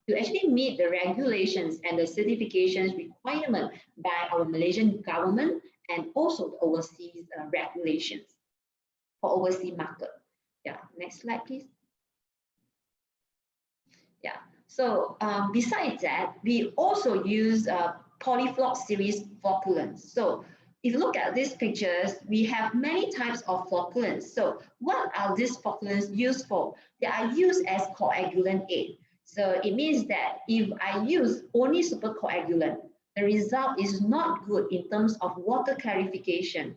to actually meet the regulations and the certifications requirement by our Malaysian government and also the overseas regulations for overseas market. Yeah, next slide, please. Yeah, so besides that, we also use polyfloc series flocculants. So if you look at these pictures, we have many types of flocculants. So what are these flocculants used for? They are used as coagulant aid. So it means that if I use only supercoagulant, the result is not good in terms of water clarification.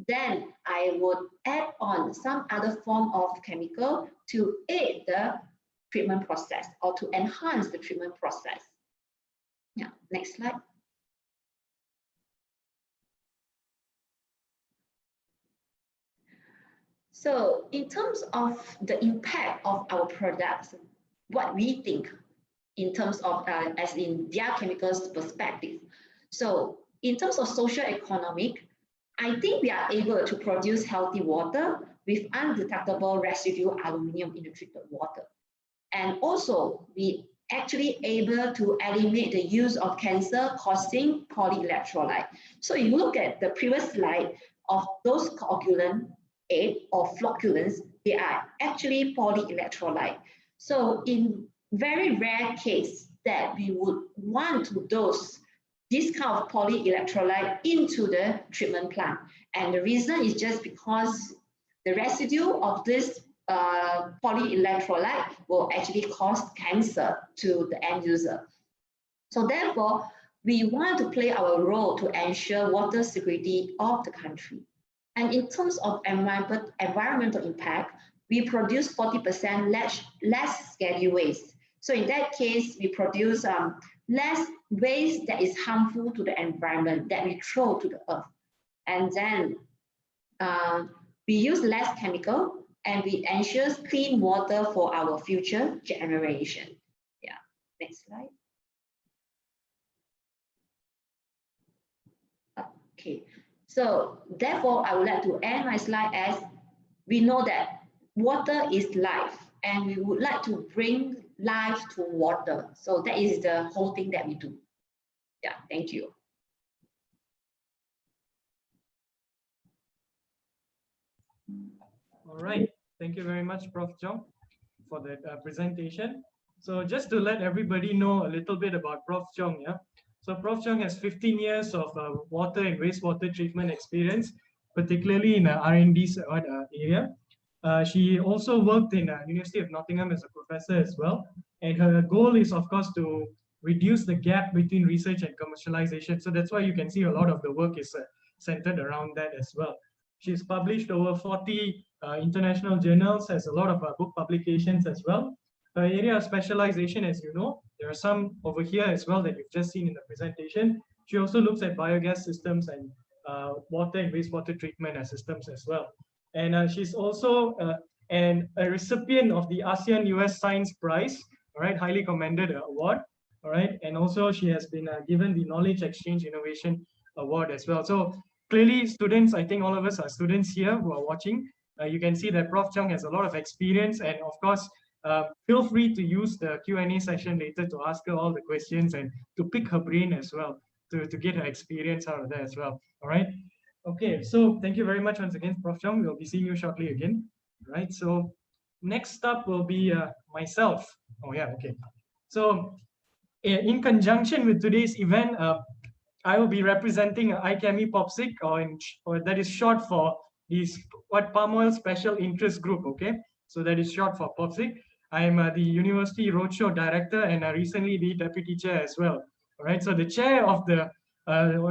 Then I would add on some other form of chemical to aid the treatment process or to enhance the treatment process. Yeah, next slide. So in terms of the impact of our products, what we think in terms of as in DiaChemicals perspective. So in terms of socio-economic, I think we are able to produce healthy water with undetectable residue aluminum in the treated water. And also, we actually able to eliminate the use of cancer-causing polyelectrolyte. So if you look at the previous slide of those coagulant aid or flocculants, they are actually polyelectrolyte. So in very rare case that we would want to dose this kind of polyelectrolyte into the treatment plant. And the reason is just because the residue of this polyelectrolyte will actually cause cancer to the end user. So therefore, we want to play our role to ensure water security of the country. And in terms of environmental impact, we produce 40% less scheduled waste. So in that case, we produce less waste that is harmful to the environment that we throw to the earth. And then we use less chemical and we ensure clean water for our future generation. Yeah, next slide. Okay, so therefore I would like to end my slide as we know that water is life and we would like to bring life to water. So that is the whole thing that we do. Yeah, thank you. All right, thank you very much, Prof. Chong, for that presentation. So just to let everybody know a little bit about Prof. Chong, yeah. So Prof. Chong has 15 years of water and wastewater treatment experience, particularly in the R&D area. She also worked in University of Nottingham as a professor as well. And her goal is, of course, to reduce the gap between research and commercialization. So that's why you can see a lot of the work is centered around that as well. She's published over 40 international journals, has a lot of book publications as well. Her area of specialization, as you know, there are some over here as well that you've just seen in the presentation. She also looks at biogas systems and water and wastewater treatment systems as well. And she's also a recipient of the ASEAN US Science Prize, all right, highly commended award, all right. And also she has been given the Knowledge Exchange Innovation Award as well. So clearly, students, I think all of us are students here who are watching. You can see that Prof. Chong has a lot of experience, and of course, feel free to use the Q&A session later to ask her all the questions and to pick her brain as well, to get her experience out of there as well. All right. Okay, so thank you very much once again, Prof. Chong. We'll be seeing you shortly again. All right, so next up will be myself. Oh yeah, okay. So in conjunction with today's event, I will be representing ICAM POPSIG, or that is short for Palm Oil Special Interest Group, okay? So that is short for POPSIG. I am the University Roadshow Director and recently the Deputy Chair as well. All right, so the Chair of the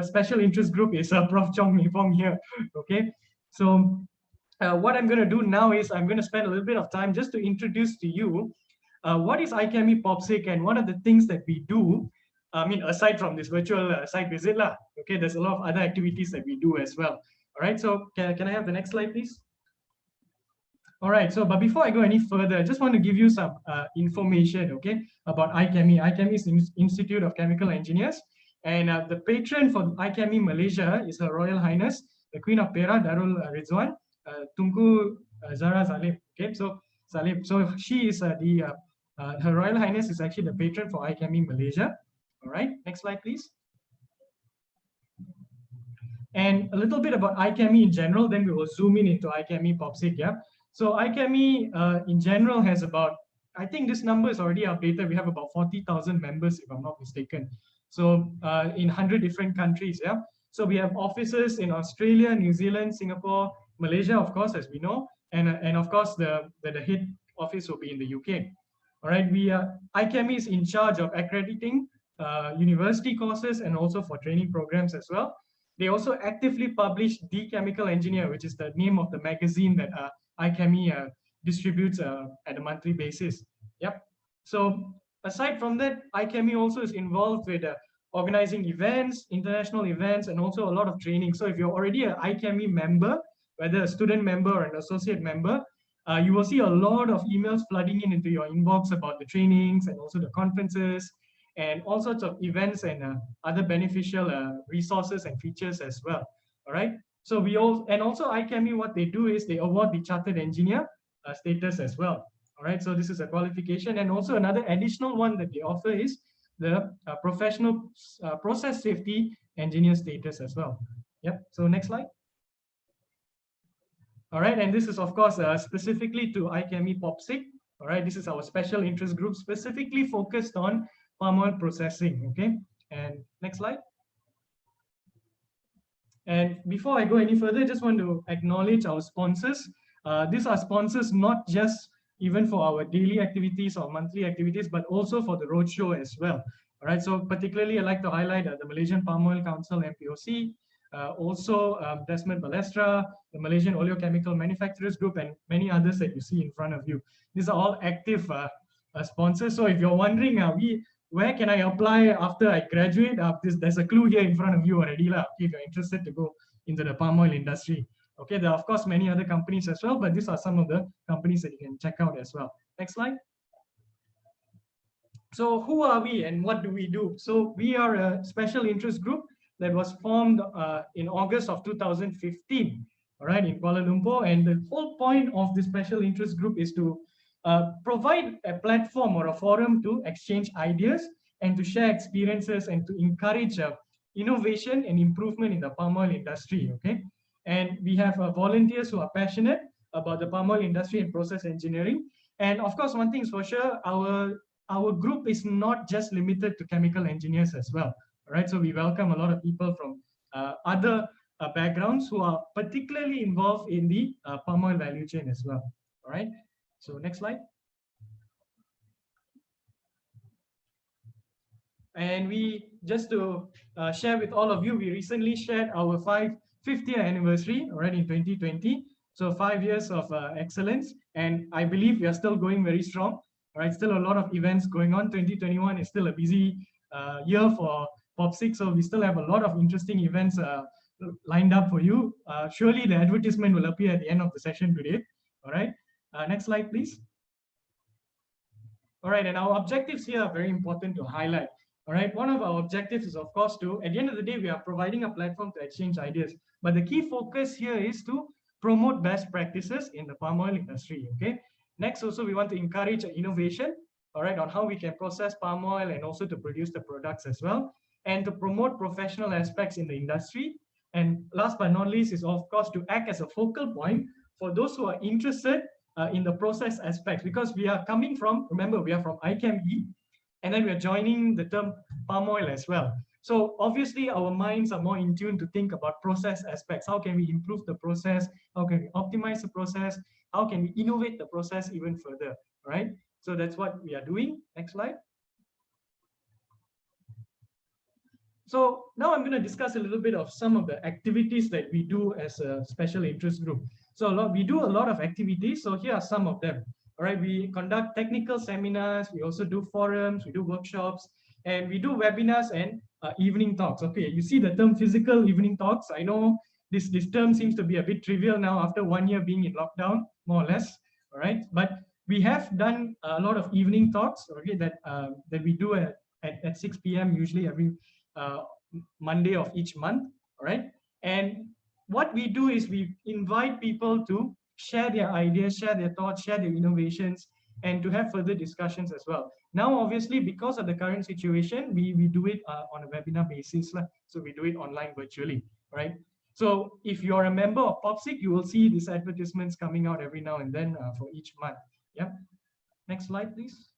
Special Interest Group is Prof. Chong Fong here, okay? So what I'm going to do now is I'm going to spend a little bit of time just to introduce to you what is ICAM POPSIG and what are the things that we do. I mean, aside from this virtual site visit, okay, there's a lot of other activities that we do as well. All right, so can I have the next slide, please? All right, so but before I go any further, I just want to give you some information, okay, about ICAM. ICAM is Institute of Chemical Engineers, and the patron for ICAM Malaysia is Her Royal Highness, the Queen of Perak Darul Rizwan, Tunku Zara Salim. Okay, so Salim. So she is the Her Royal Highness is actually the patron for ICAM Malaysia. All right, next slide, please. And a little bit about ICAM in general, then we will zoom in into ICAM POPSIG. Yeah. So ICAM in general has about, I think this number is already updated. We have about 40,000 members, if I'm not mistaken. So in 100 different countries. Yeah. So we have offices in Australia, New Zealand, Singapore, Malaysia, of course, as we know, and of course the head office will be in the UK. All right. ICAM is in charge of accrediting university courses and also for training programs as well. They also actively publish DiaChemical Engineer, which is the name of the magazine that ICAM distributes at a monthly basis. Yep. So aside from that, ICAM also is involved with organizing events, international events, and also a lot of training. So if you're already an ICAM member, whether a student member or an associate member, you will see a lot of emails flooding into your inbox about the trainings and also the conferences and all sorts of events and other beneficial resources and features as well. All right. So also ICAM, what they do is they award the chartered engineer status as well. All right. So this is a qualification, and also another additional one that they offer is the professional process safety engineer status as well. Yep. So next slide. All right. And this is of course specifically to ICAM POPSIG. All right. This is our special interest group specifically focused on palm oil processing. Okay, and next slide. And before I go any further, I just want to acknowledge our sponsors. These are sponsors not just even for our daily activities or monthly activities, but also for the roadshow as well. All right, so particularly I'd like to highlight the Malaysian Palm Oil Council, MPOC, also Desmond Balestra, the Malaysian Oleochemical Manufacturers Group, and many others that you see in front of you. These are all active sponsors. So if you're wondering, where can I apply after I graduate? There's a clue here in front of you already, if you're interested to go into the palm oil industry. Okay, there are of course many other companies as well, but these are some of the companies that you can check out as well. Next slide. So who are we and what do we do? So we are a special interest group that was formed in August of 2015, all right, in Kuala Lumpur. And the whole point of this special interest group is to provide a platform or a forum to exchange ideas and to share experiences and to encourage innovation and improvement in the palm oil industry. Okay, and we have volunteers who are passionate about the palm oil industry and process engineering. And of course, one thing is for sure, our group is not just limited to chemical engineers as well. All right, so we welcome a lot of people from other backgrounds who are particularly involved in the palm oil value chain as well. All right. So next slide. And just to share with all of you, we recently shared our 5th year anniversary already in 2020. So 5 years of excellence. And I believe we are still going very strong. All right, still a lot of events going on. 2021 is still a busy year for POPSIG. So we still have a lot of interesting events lined up for you. Surely the advertisement will appear at the end of the session today. All right. Next slide, please. All right, and our objectives here are very important to highlight. All right, one of our objectives is, of course, at the end of the day, we are providing a platform to exchange ideas. But the key focus here is to promote best practices in the palm oil industry. Okay. Next, also, we want to encourage innovation, all right, on how we can process palm oil and also to produce the products as well, and to promote professional aspects in the industry. And last but not least is, of course, to act as a focal point for those who are interested in the process aspects, because we are coming from, remember, we are from ICAM, and then we are joining the term palm oil as well. So obviously our minds are more in tune to think about process aspects. How can we improve the process? How can we optimize the process? How can we innovate the process even further, right? So that's what we are doing. Next slide. So now I'm going to discuss a little bit of some of the activities that we do as a special interest group. So we do a lot of activities. So here are some of them. All right, we conduct technical seminars. We also do forums. We do workshops, and we do webinars and evening talks. Okay, you see the term physical evening talks. I know this term seems to be a bit trivial now after 1 year being in lockdown, more or less. All right, but we have done a lot of evening talks. Okay, that we do at 6 p.m. usually every Monday of each month. All right, and what we do is we invite people to share their ideas, share their thoughts, share their innovations, and to have further discussions as well. Now, obviously, because of the current situation, we do it on a webinar basis. So we do it online virtually, right? So if you're a member of POPSIG, you will see these advertisements coming out every now and then for each month. Yeah. Next slide, please.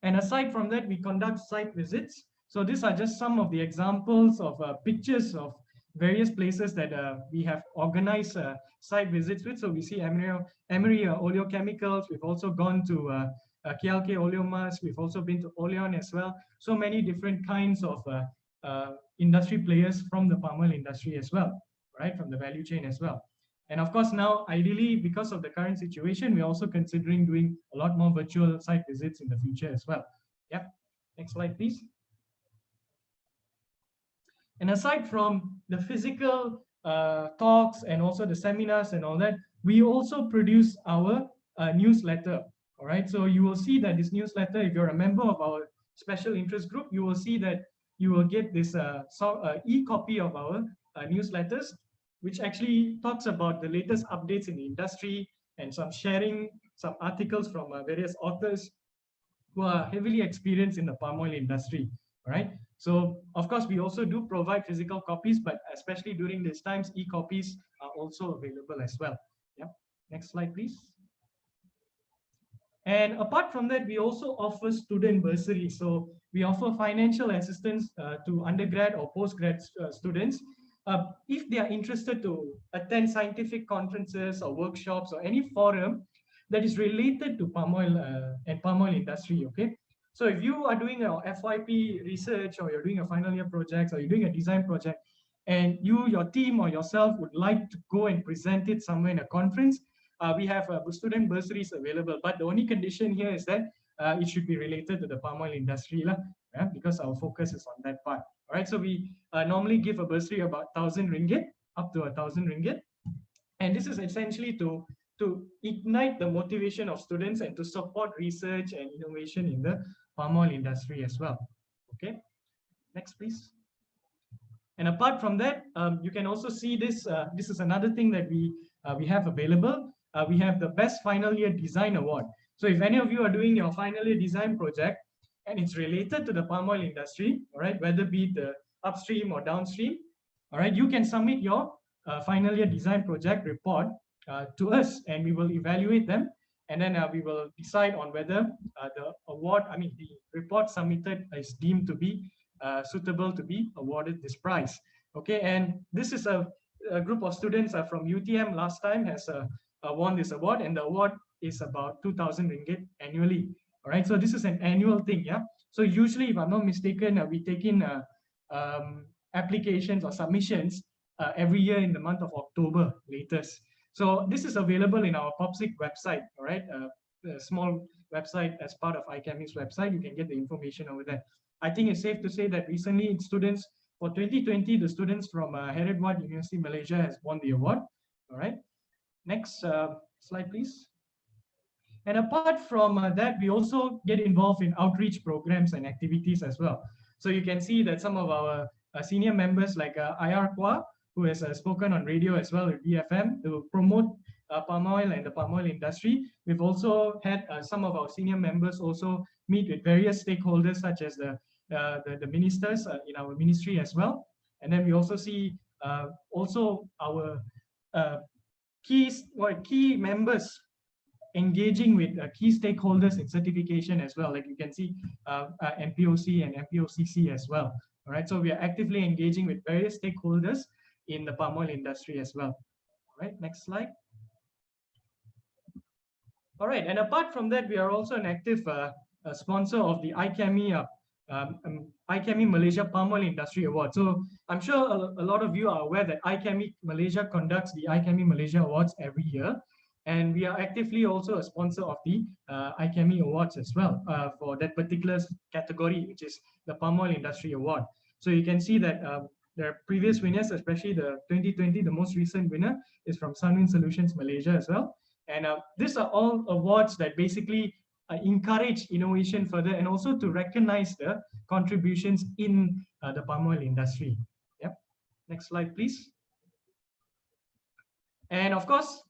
And aside from that, we conduct site visits. So these are just some of the examples of pictures of various places that we have organized site visits with. So we see Emery Oleochemicals. We've also gone to KLK Oleomas. We've also been to Oleon as well. So many different kinds of industry players from the palm oil industry as well, right? From the value chain as well. And of course, now, ideally, because of the current situation, we're also considering doing a lot more virtual site visits in the future as well. Yeah. Next slide, please. And aside from the physical talks and also the seminars and all that, we also produce our newsletter. All right. So you will see that this newsletter, if you're a member of our special interest group, you will see that you will get this e-copy of our newsletters, which actually talks about the latest updates in the industry and some sharing, some articles from various authors who are heavily experienced in the palm oil industry, right? So, of course, we also do provide physical copies, but especially during these times, e-copies are also available as well. Yeah. Next slide, please. And apart from that, we also offer student bursaries. So we offer financial assistance to undergrad or postgrad students if they are interested to attend scientific conferences or workshops or any forum that is related to palm oil and palm oil industry. Okay. So if you are doing a FYP research, or you're doing a final year project, or you're doing a design project, and you, your team, or yourself would like to go and present it somewhere in a conference, we have student bursaries available. But the only condition here is that it should be related to the palm oil industry, because our focus is on that part. All right. So we normally give a bursary about 1,000 ringgit, up to 1,000 ringgit. And this is essentially to ignite the motivation of students and to support research and innovation in the palm oil industry as well. Okay. Next, please. And apart from that, you can also see this. This is another thing that we have available. We have the Best Final Year Design Award. So if any of you are doing your final year design project and it's related to the palm oil industry, all right, whether be it the upstream or downstream, all right, you can submit your final year design project report to us, and we will evaluate them, and then we will decide on whether the report submitted is deemed to be suitable to be awarded this prize. Okay, and this is a group of students from UTM last time has won this award, and the award is about 2,000 ringgit annually. All right, so this is an annual thing, yeah. So usually, if I'm not mistaken, we take in applications or submissions every year in the month of October latest. So this is available in our POPSIG website, all right, a small website as part of ICAM's website. You can get the information over there. I think it's safe to say that recently students for 2020, the students from Heredwad University, Malaysia has won the award. All right. Next slide, please. And apart from that, we also get involved in outreach programs and activities as well. So you can see that some of our senior members like IR Kwa, who has spoken on radio as well at DFM to promote palm oil and the palm oil industry. We've also had some of our senior members also meet with various stakeholders, such as the ministers in our ministry as well. And then we also see also our key members engaging with key stakeholders in certification as well. Like you can see MPOC and MPOCC as well. All right, so we are actively engaging with various stakeholders in the palm oil industry as well. All right, next slide. All right, and apart from that, we are also an active sponsor of the ICAM Malaysia Palm Oil Industry Award. So I'm sure a lot of you are aware that ICAM Malaysia conducts the ICAM Malaysia Awards every year. And we are actively also a sponsor of the ICAM Awards as well for that particular category, which is the Palm Oil Industry Award. So you can see that there are previous winners, especially the 2020, the most recent winner is from Sunwind Solutions Malaysia as well. And these are all awards that basically encourage innovation further and also to recognize the contributions in the palm oil industry. Yep. Next slide, please. And of course,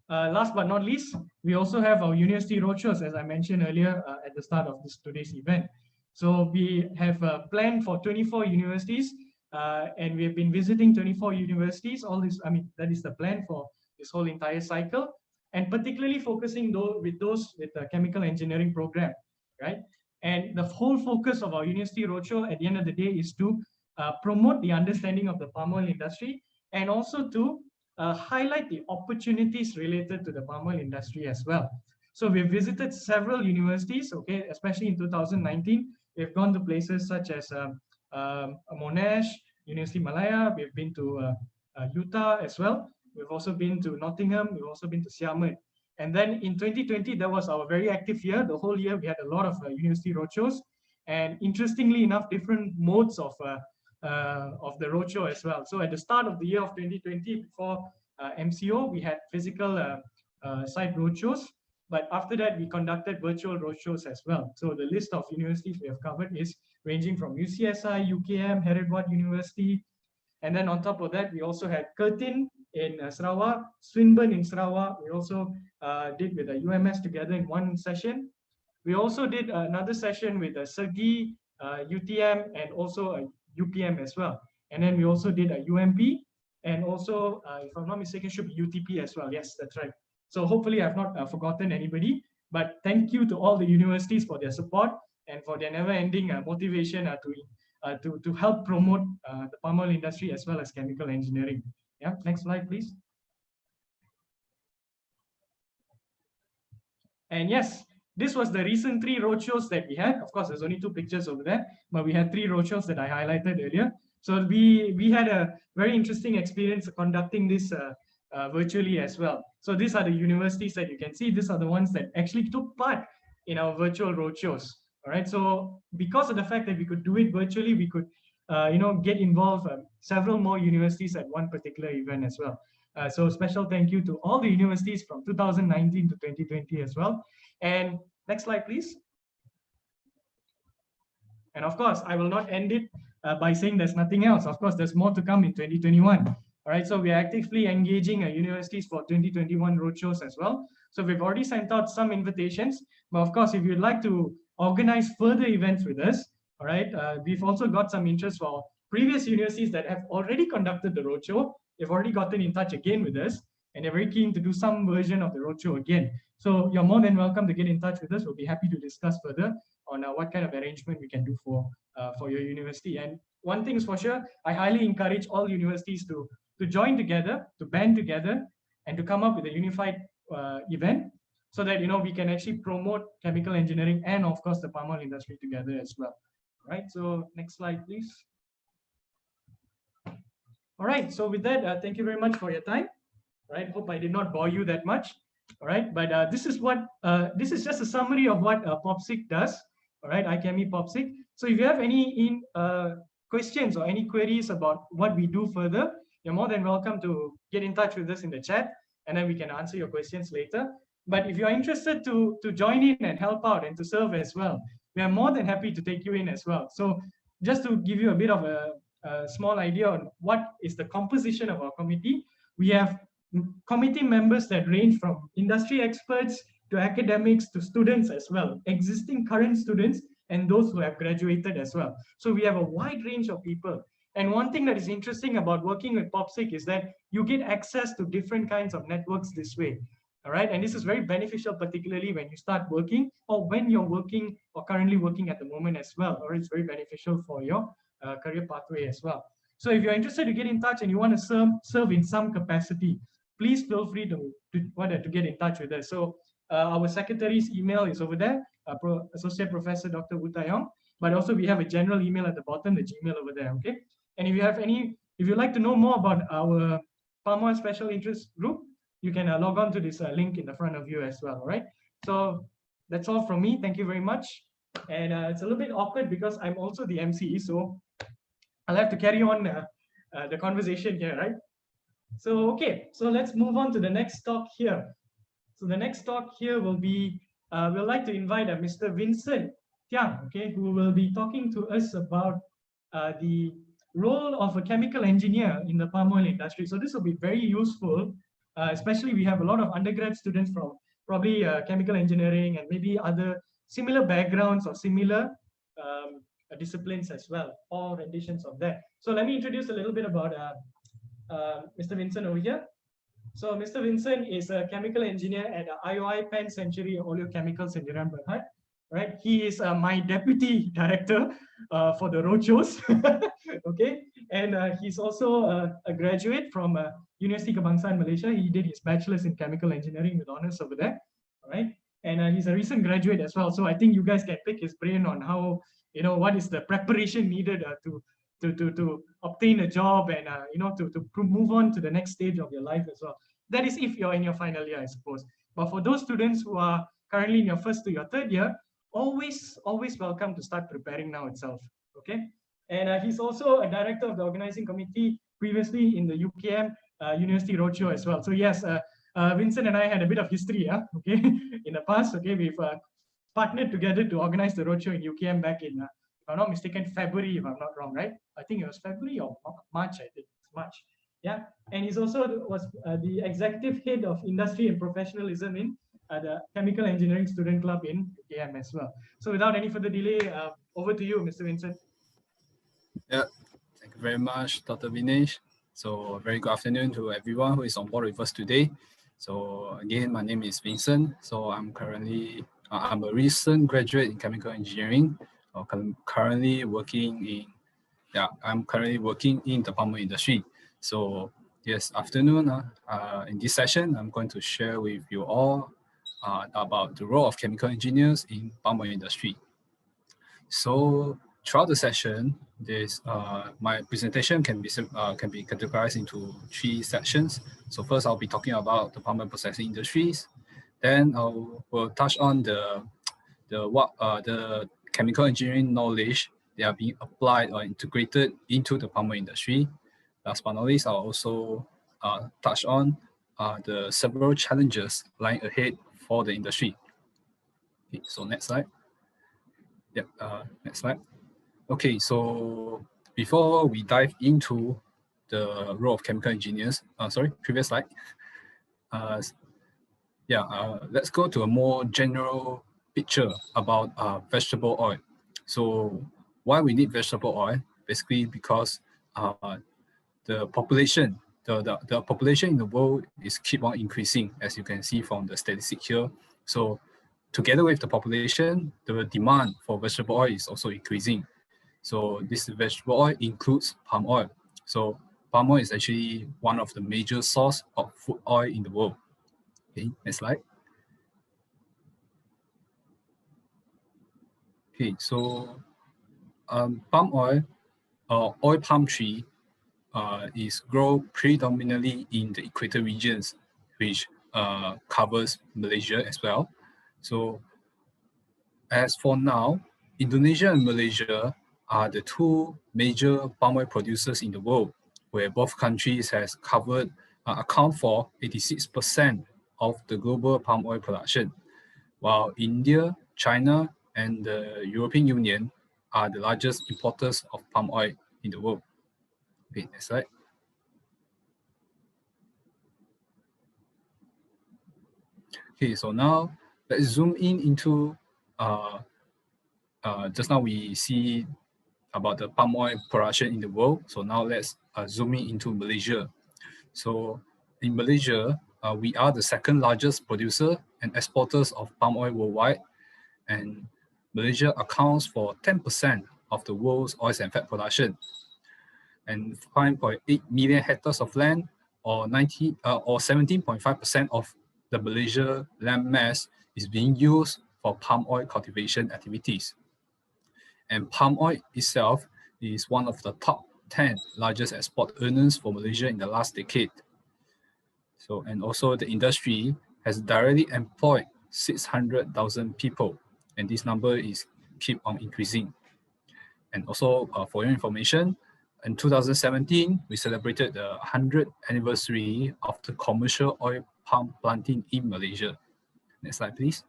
last but not least, we also have our university roadshows, as I mentioned earlier at the start of today's event. So we have planned for 24 universities, and we have been visiting 24 universities. All this, I mean, that is the plan for this whole entire cycle, and particularly focusing with those with the chemical engineering program, right? And the whole focus of our university roadshow at the end of the day is to promote the understanding of the palm oil industry, and also to highlight the opportunities related to the palm oil industry as well. So we've visited several universities, okay, especially in 2019. We've gone to places such as Monash, University Malaya. We've been to UTAR as well. We've also been to Nottingham. We've also been to Xiamen. And then in 2020, that was our very active year. The whole year, we had a lot of university roadshows. And interestingly enough, different modes of the roadshow as well. So at the start of the year of 2020, before MCO, we had physical site roadshows. But after that, we conducted virtual roadshows as well. So the list of universities we have covered is ranging from UCSI, UKM, Herod University. And then on top of that, we also had Curtin in Sarawak, Swinburne in Sarawak. We also did with the UMS together in one session. We also did another session with Sergi, UTM, and also UPM as well. And then we also did a UMP, and also, if I'm not mistaken, should be UTP as well. Yes, that's right. So hopefully I've not forgotten anybody, but thank you to all the universities for their support and for their never-ending motivation to help promote the palm oil industry as well as chemical engineering. Yeah, next slide, please. And yes, this was the recent 3 roadshows that we had. Of course, there's only 2 pictures over there, but we had 3 roadshows that I highlighted earlier. So we had a very interesting experience conducting this virtually as well. So these are the universities that you can see. These are the ones that actually took part in our virtual roadshows. All right. So because of the fact that we could do it virtually, we could, get involved several more universities at one particular event as well. So special thank you to all the universities from 2019 to 2020 as well. And next slide, please. And of course, I will not end it by saying there's nothing else. Of course, there's more to come in 2021. All right, so we are actively engaging universities for 2021 roadshows as well. So we've already sent out some invitations, but of course, if you'd like to organize further events with us, all right, we've also got some interest for previous universities that have already conducted the roadshow. They've already gotten in touch again with us, and they're very keen to do some version of the roadshow again. So you're more than welcome to get in touch with us. We'll be happy to discuss further on what kind of arrangement we can do for your university. And one thing is for sure, I highly encourage all universities to join together, to band together, and to come up with a unified event, so that we can actually promote chemical engineering and of course the palm oil industry together as well. All right, so next slide, please. All right, so with that, thank you very much for your time. All right, hope I did not bore you that much. All right, but this is just a summary of what POPSIG does. All right, ICAM POPSIG. So if you have any questions or any queries about what we do further, you're more than welcome to get in touch with us in the chat, and then we can answer your questions later. But if you're interested to join in and help out and to serve as well, we are more than happy to take you in as well. So just to give you a bit of a small idea on what is the composition of our committee, we have committee members that range from industry experts to academics to students as well, existing current students and those who have graduated as well. So we have a wide range of people. And one thing that is interesting about working with POPSIG is that you get access to different kinds of networks this way. All right, and this is very beneficial, particularly when you start working or when you're working or currently working at the moment as well. Or it's very beneficial for your career pathway as well. So if you're interested to get in touch and you want to serve in some capacity, please feel free to get in touch with us. So our secretary's email is over there, Associate Professor Dr. Wu Taiyong, but also we have a general email at the bottom, the Gmail over there, okay? And if you'd like to know more about our palm oil special interest group, you can log on to this link in the front of you as well, all right? So that's all from me. Thank you very much. And it's a little bit awkward because I'm also the MC, so I'll have to carry on the conversation here, right? So, okay, so let's move on to the next talk here. So the next talk here will be, we'd like to invite Mr. Vincent Tiang, okay, who will be talking to us about the role of a chemical engineer in the palm oil industry. So this will be very useful especially we have a lot of undergrad students from probably chemical engineering and maybe other similar backgrounds or similar disciplines as well, or renditions of that. So let me introduce a little bit about Mr. Vincent over here. So Mr. Vincent is a chemical engineer at IOI Penn Century Oleochemicals in Sdn Bhd. Right, he is my deputy director for the Roadshows. Okay, and he's also a graduate from University Kebangsaan, Malaysia. He did his bachelor's in chemical engineering with honors over there. All right, and he's a recent graduate as well. So I think you guys can pick his brain on how, you know, what is the preparation needed to obtain a job and you know, to move on to the next stage of your life as well. That is if you're in your final year, I suppose. But for those students who are currently in your first to your third year, always welcome to start preparing now itself. Okay, and he's also a director of the organizing committee previously in the UTAR University Roadshow as well. So yes, Vincent and I had a bit of history, okay, in the past. Okay, we've partnered together to organize the roadshow in UKM back in, if I'm not mistaken, February, if I'm not wrong, right? I think it was February or March, I think it's March. Yeah, and he's also was the executive head of industry and professionalism in the Chemical Engineering Student Club in UKM as well. So without any further delay, over to you, Mr. Vincent. Yeah, thank you very much, Dr. Viknesh. So a very good afternoon to everyone who is on board with us today. So again, my name is Vincent. So I'm a recent graduate in chemical engineering. Currently working in the pharma industry. So yes, afternoon. In this session, I'm going to share with you all about the role of chemical engineers in pharma industry. So throughout the session, my presentation can be categorized into 3 sections. So first, I'll be talking about the pharma processing industries. Then we'll touch on the chemical engineering knowledge that are being applied or integrated into the pharma industry. Last but not least, I'll also touch on the several challenges lying ahead for the industry. Okay, so next slide. Yep, next slide. Okay, so before we dive into the role of chemical engineers, previous slide. Let's go to a more general picture about vegetable oil. So why we need vegetable oil? Basically because the population in the world is keep on increasing, as you can see from the statistic here. So together with the population, the demand for vegetable oil is also increasing. So this vegetable oil includes palm oil. So palm oil is actually one of the major source of food oil in the world. Okay, next slide. Okay, so palm oil, oil palm tree, is grown predominantly in the equator regions, which covers Malaysia as well. So as for now, Indonesia and Malaysia are the 2 major palm oil producers in the world, where both countries account for 86% of the global palm oil production, while India, China, and the European Union are the largest importers of palm oil in the world. Okay, next slide. Okay, so now let's zoom into just now we see about the palm oil production in the world. So now let's zoom into Malaysia. So in Malaysia, we are the 2nd largest producer and exporters of palm oil worldwide, and Malaysia accounts for 10% of the world's oil and fat production, and 5.8 million hectares of land, or 17.5% of the Malaysia land mass is being used for palm oil cultivation activities. And palm oil itself is one of the top 10 largest export earners for Malaysia in the last decade. So, and also the industry has directly employed 600,000 people, and this number is keep on increasing. And also for your information, in 2017, we celebrated the 100th anniversary of the commercial oil palm planting in Malaysia. Next slide, please.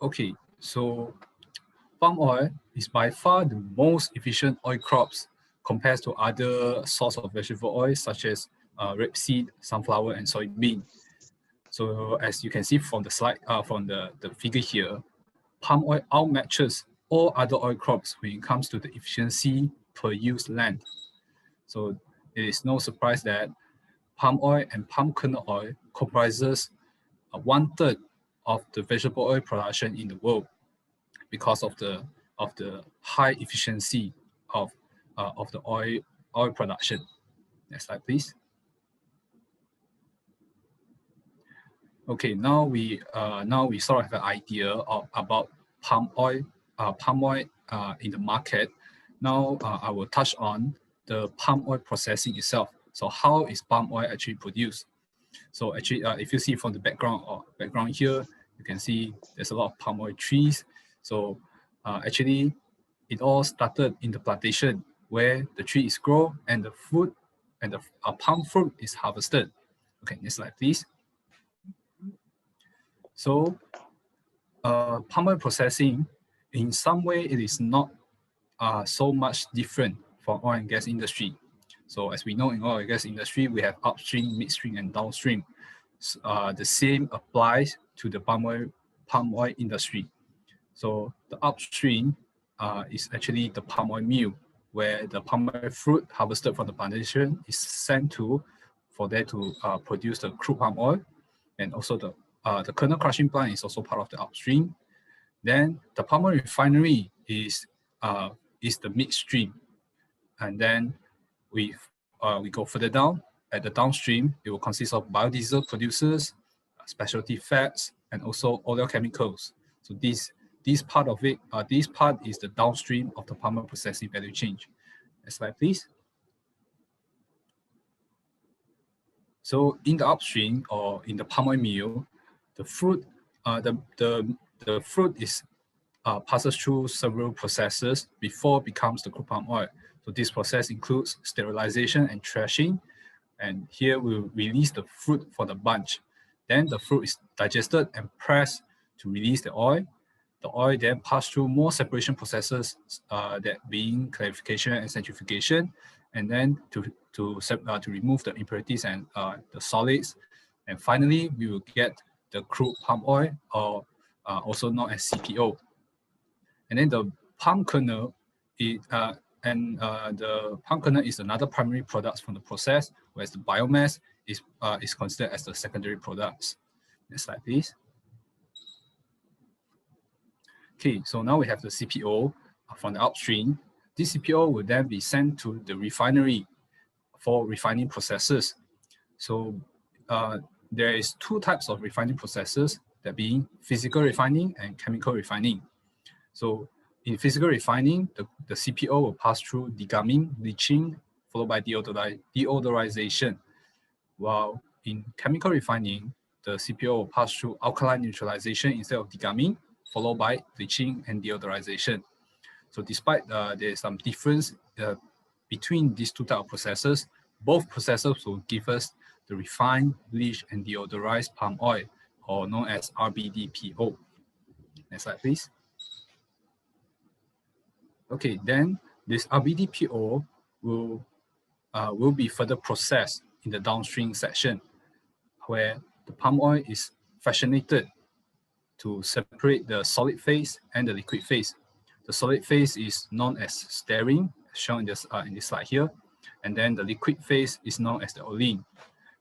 Okay, so palm oil is by far the most efficient oil crops compared to other source of vegetable oil such as rapeseed, sunflower, and soybean. So as you can see from the slide, from the figure here, palm oil outmatches all other oil crops when it comes to the efficiency per use land. So it is no surprise that palm oil and palm kernel oil comprises 1/3 of the vegetable oil production in the world because of the high efficiency of the oil production. Next slide, please. Okay, now we sort of have an idea about palm oil in the market. Now I will touch on the palm oil processing itself. So how is palm oil actually produced? So actually, if you see from the background here, you can see there's a lot of palm oil trees. So actually, it all started in the plantation where the tree is grown and the fruit and the palm fruit is harvested. Okay, next slide, please. So palm oil processing, in some way, it is not so much different from oil and gas industry. So as we know in oil and gas industry, we have upstream, midstream, and downstream. The same applies to the palm oil industry. So the upstream is actually the palm oil mill, where the palm oil fruit harvested from the plantation is sent to for there to produce the crude palm oil, and also the kernel crushing plant is also part of the upstream. Then the palm oil refinery is the midstream, and then we go further down. At the downstream, it will consist of biodiesel producers, specialty fats, and also oil chemicals. So this part is the downstream of the palm oil processing value chain. Next slide, please. So in the upstream or in the palm oil mill, the fruit is passes through several processes before it becomes the crude palm oil. So this process includes sterilization and threshing, and here we'll release the fruit for the bunch. Then the fruit is digested and pressed to release the oil. The oil then passed through more separation processes, that being clarification and centrifugation, and then to remove the impurities and the solids. And finally, we will get the crude palm oil, or also known as CPO. And then the palm kernel is another primary product from the process, whereas the biomass is considered as the secondary products. Next slide, please. Okay, so now we have the CPO from the upstream. This CPO will then be sent to the refinery for refining processes. So there is two types of refining processes, that being physical refining and chemical refining. So in physical refining, the CPO will pass through degumming, bleaching, followed by deodorization. While in chemical refining, the CPO will pass through alkaline neutralization instead of degumming, followed by bleaching and deodorization. So despite there is some difference between these two types of processes, both processes will give us the refined, bleached, and deodorized palm oil, or known as RBDPO. Next slide, please. Okay, then this RBDPO will be further processed in the downstream section, where the palm oil is fractionated to separate the solid phase and the liquid phase. The solid phase is known as stearin, shown in this slide here, and then the liquid phase is known as the olein.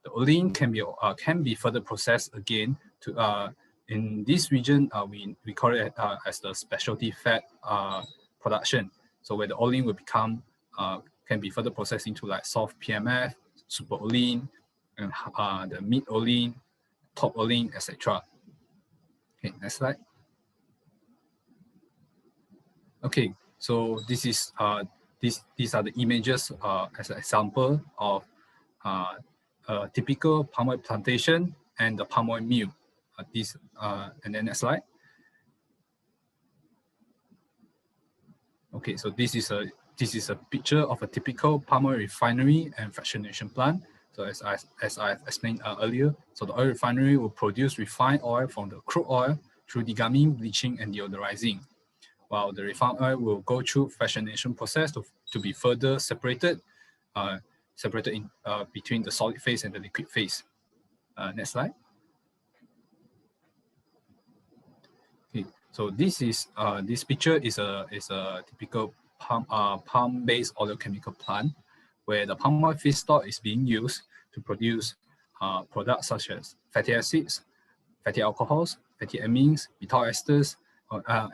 The olein can be further processed again to in this region we call it as the specialty fat production. So where the olein will become can be further processed into like soft PMF, super olein, and the mid olein, top olein, etc. Okay, next slide. Okay, so this is these are the images as an example of a typical palm oil plantation and the palm oil mill. And then next slide. Okay, so this is a picture of a typical palm oil refinery and fractionation plant. So as I explained earlier, so the oil refinery will produce refined oil from the crude oil through degumming, bleaching, and deodorizing, while the refined oil will go through fractionation process to be further separated between the solid phase and the liquid phase. Next slide. Okay, so this picture is a typical palm-based oleochemical plant, where the palm oil feedstock is being used to produce products such as fatty acids, fatty alcohols, fatty amines, methyl esters,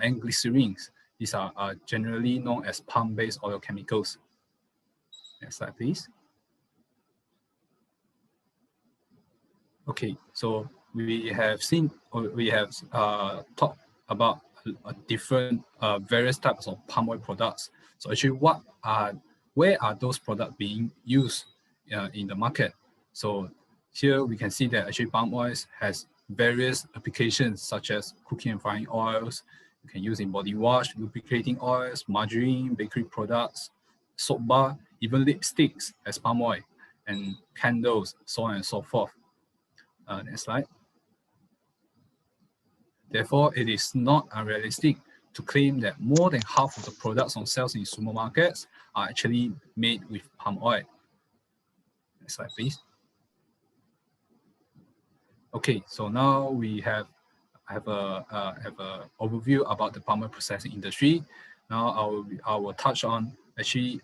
and glycerines. These are generally known as palm-based oleochemicals. Next slide, please. Okay, so we have talked about different various types of palm oil products. So actually, where are those products being used in the market? So here we can see that actually palm oil has various applications such as cooking and frying oils. You can use in body wash, lubricating oils, margarine, bakery products, soap bar, even lipsticks as palm oil, and candles, so on and so forth. Next slide. Therefore, it is not unrealistic to claim that more than half of the products on sales in supermarkets are actually made with palm oil. Next slide, please. Okay, so now we have a overview about the palm oil processing industry. Now I will touch on actually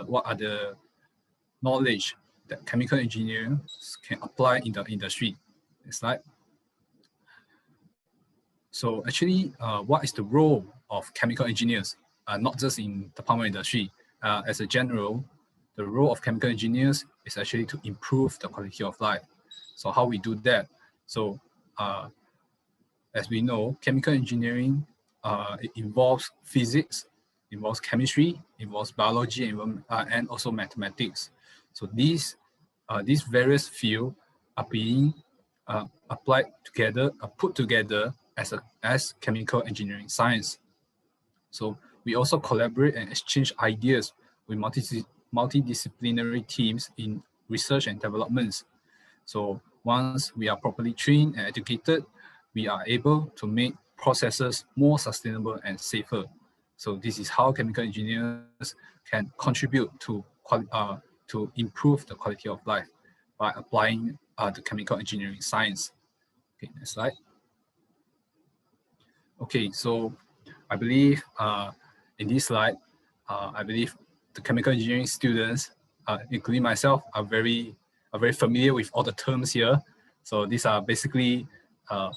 what are the knowledge that chemical engineers can apply in the industry. Next slide. So actually, what is the role of chemical engineers, not just in the palm oil industry? As a general, the role of chemical engineers is actually to improve the quality of life. So how we do that? So as we know, chemical engineering, it involves physics, involves chemistry, involves biology, and also mathematics. So these various fields are being applied together, put together as chemical engineering science. So we also collaborate and exchange ideas with multidisciplinary teams in research and developments. So once we are properly trained and educated, we are able to make processes more sustainable and safer. So this is how chemical engineers can contribute to improve the quality of life by applying the chemical engineering science. Okay, next slide. Okay, so I believe in this slide, I believe the chemical engineering students, including myself, are very familiar with all the terms here. So these are basically I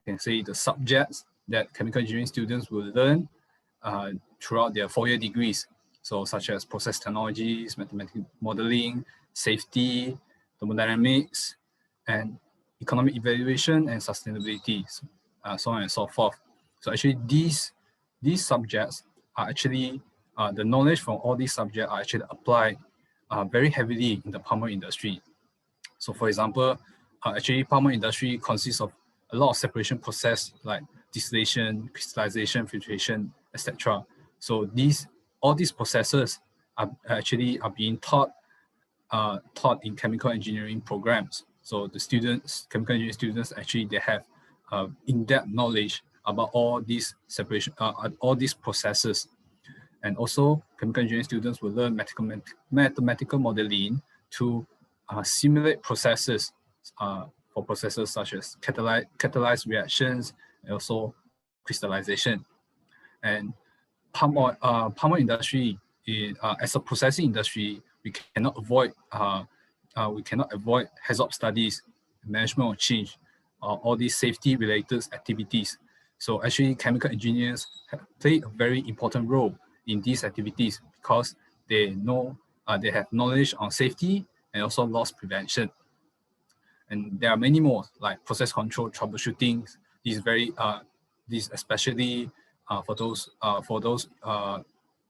can say the subjects that chemical engineering students will learn throughout their 4-year degrees. So such as process technologies, mathematical modeling, safety, thermodynamics, and economic evaluation and sustainability, so on and so forth. So actually these subjects are actually, the knowledge from all these subjects are actually applied very heavily in the palm oil industry. So for example, actually palm oil industry consists of a lot of separation process like distillation, crystallization, filtration, etc. So all these processes are being taught in chemical engineering programs. So the chemical engineering students, actually they have in-depth knowledge about all these all these processes. And also chemical engineering students will learn mathematical modeling to simulate processes for processes such as catalyzed reactions and also crystallization. And palm oil industry, as a processing industry, we cannot avoid hazard studies, management of change, all these safety related activities. So actually chemical engineers play a very important role in these activities because they have knowledge on safety and also loss prevention. And there are many more like process control, troubleshooting. These especially for those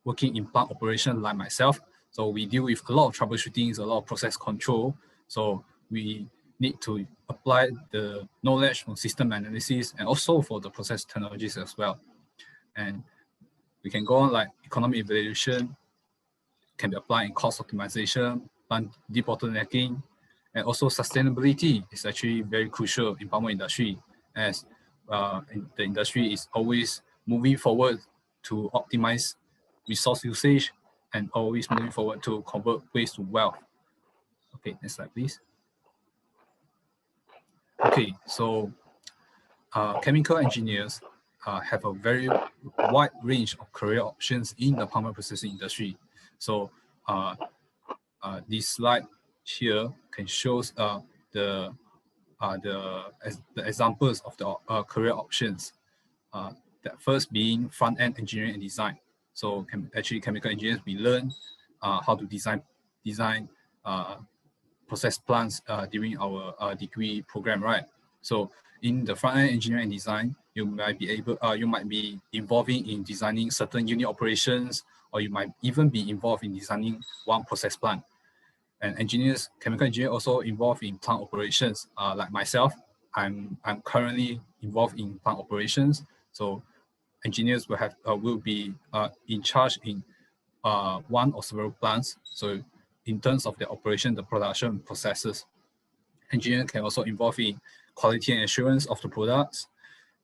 working in plant operation like myself. So we deal with a lot of troubleshooting, a lot of process control. So we need to apply the knowledge from system analysis and also for the process technologies as well. And we can go on like economic evaluation can be applied in cost optimization, plant debottlenecking, and also sustainability is actually very crucial in palm oil industry, as the industry is always moving forward to optimize resource usage, and always moving forward to convert waste to wealth. Okay, next slide, please. Okay, so chemical engineers have a very wide range of career options in the palm oil processing industry. So this slide here can show the examples of the career options. The first being front-end engineering and design. So actually chemical engineers, we learn how to design process plants during our degree program, right? So in the front-end engineering and design, you might be involving in designing certain unit operations, or you might even be involved in designing one process plant. And engineers, chemical engineers also involved in plant operations. Like myself, I'm currently involved in plant operations. So engineers will be in charge in one or several plants. So in terms of the operation, the production processes, engineers can also involve in quality and assurance of the products.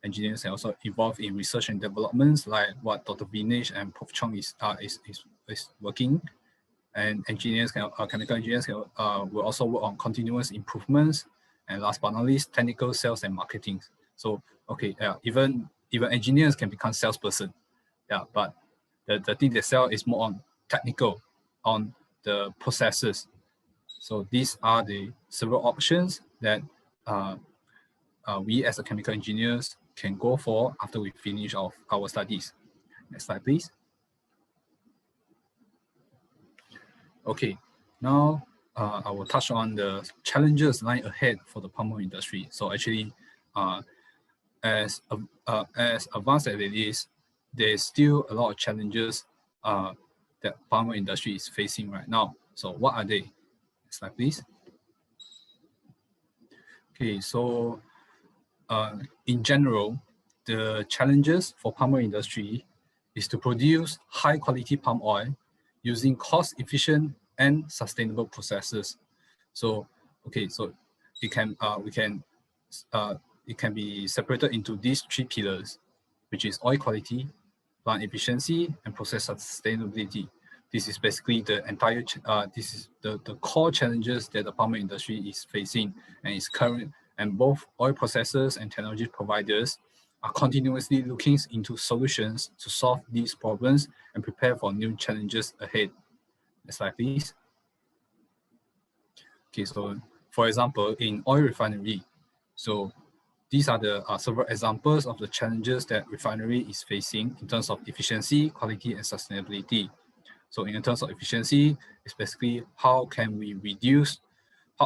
Engineers can also involve in research and developments, like what Dr. Viknesh and Prof. Chong is working. And engineers chemical engineers will also work on continuous improvements. And last but not least, technical sales and marketing. So okay, even engineers can become salesperson. Yeah, but the thing they sell is more on technical, on the processes. So these are the several options that we as a chemical engineers can go for after we finish our studies. Next slide, please. Okay, now I will touch on the challenges lying ahead for the palm oil industry. So actually, as advanced as it is, there's still a lot of challenges that palm oil industry is facing right now. So what are they? Next slide, please. Okay, so in general, the challenges for palm oil industry is to produce high quality palm oil using cost-efficient and sustainable processes. So, okay, so it can be separated into these three pillars, which is oil quality, plant efficiency, and process sustainability. This is basically the entire. This is the core challenges that the palm oil industry is facing, and is current. And both oil processors and technology providers are continuously looking into solutions to solve these problems and prepare for new challenges ahead. Next slide, please. Okay, so for example, in oil refinery, so these are the several examples of the challenges that refinery is facing in terms of efficiency, quality, and sustainability. So in terms of efficiency, it's basically how can we reduce,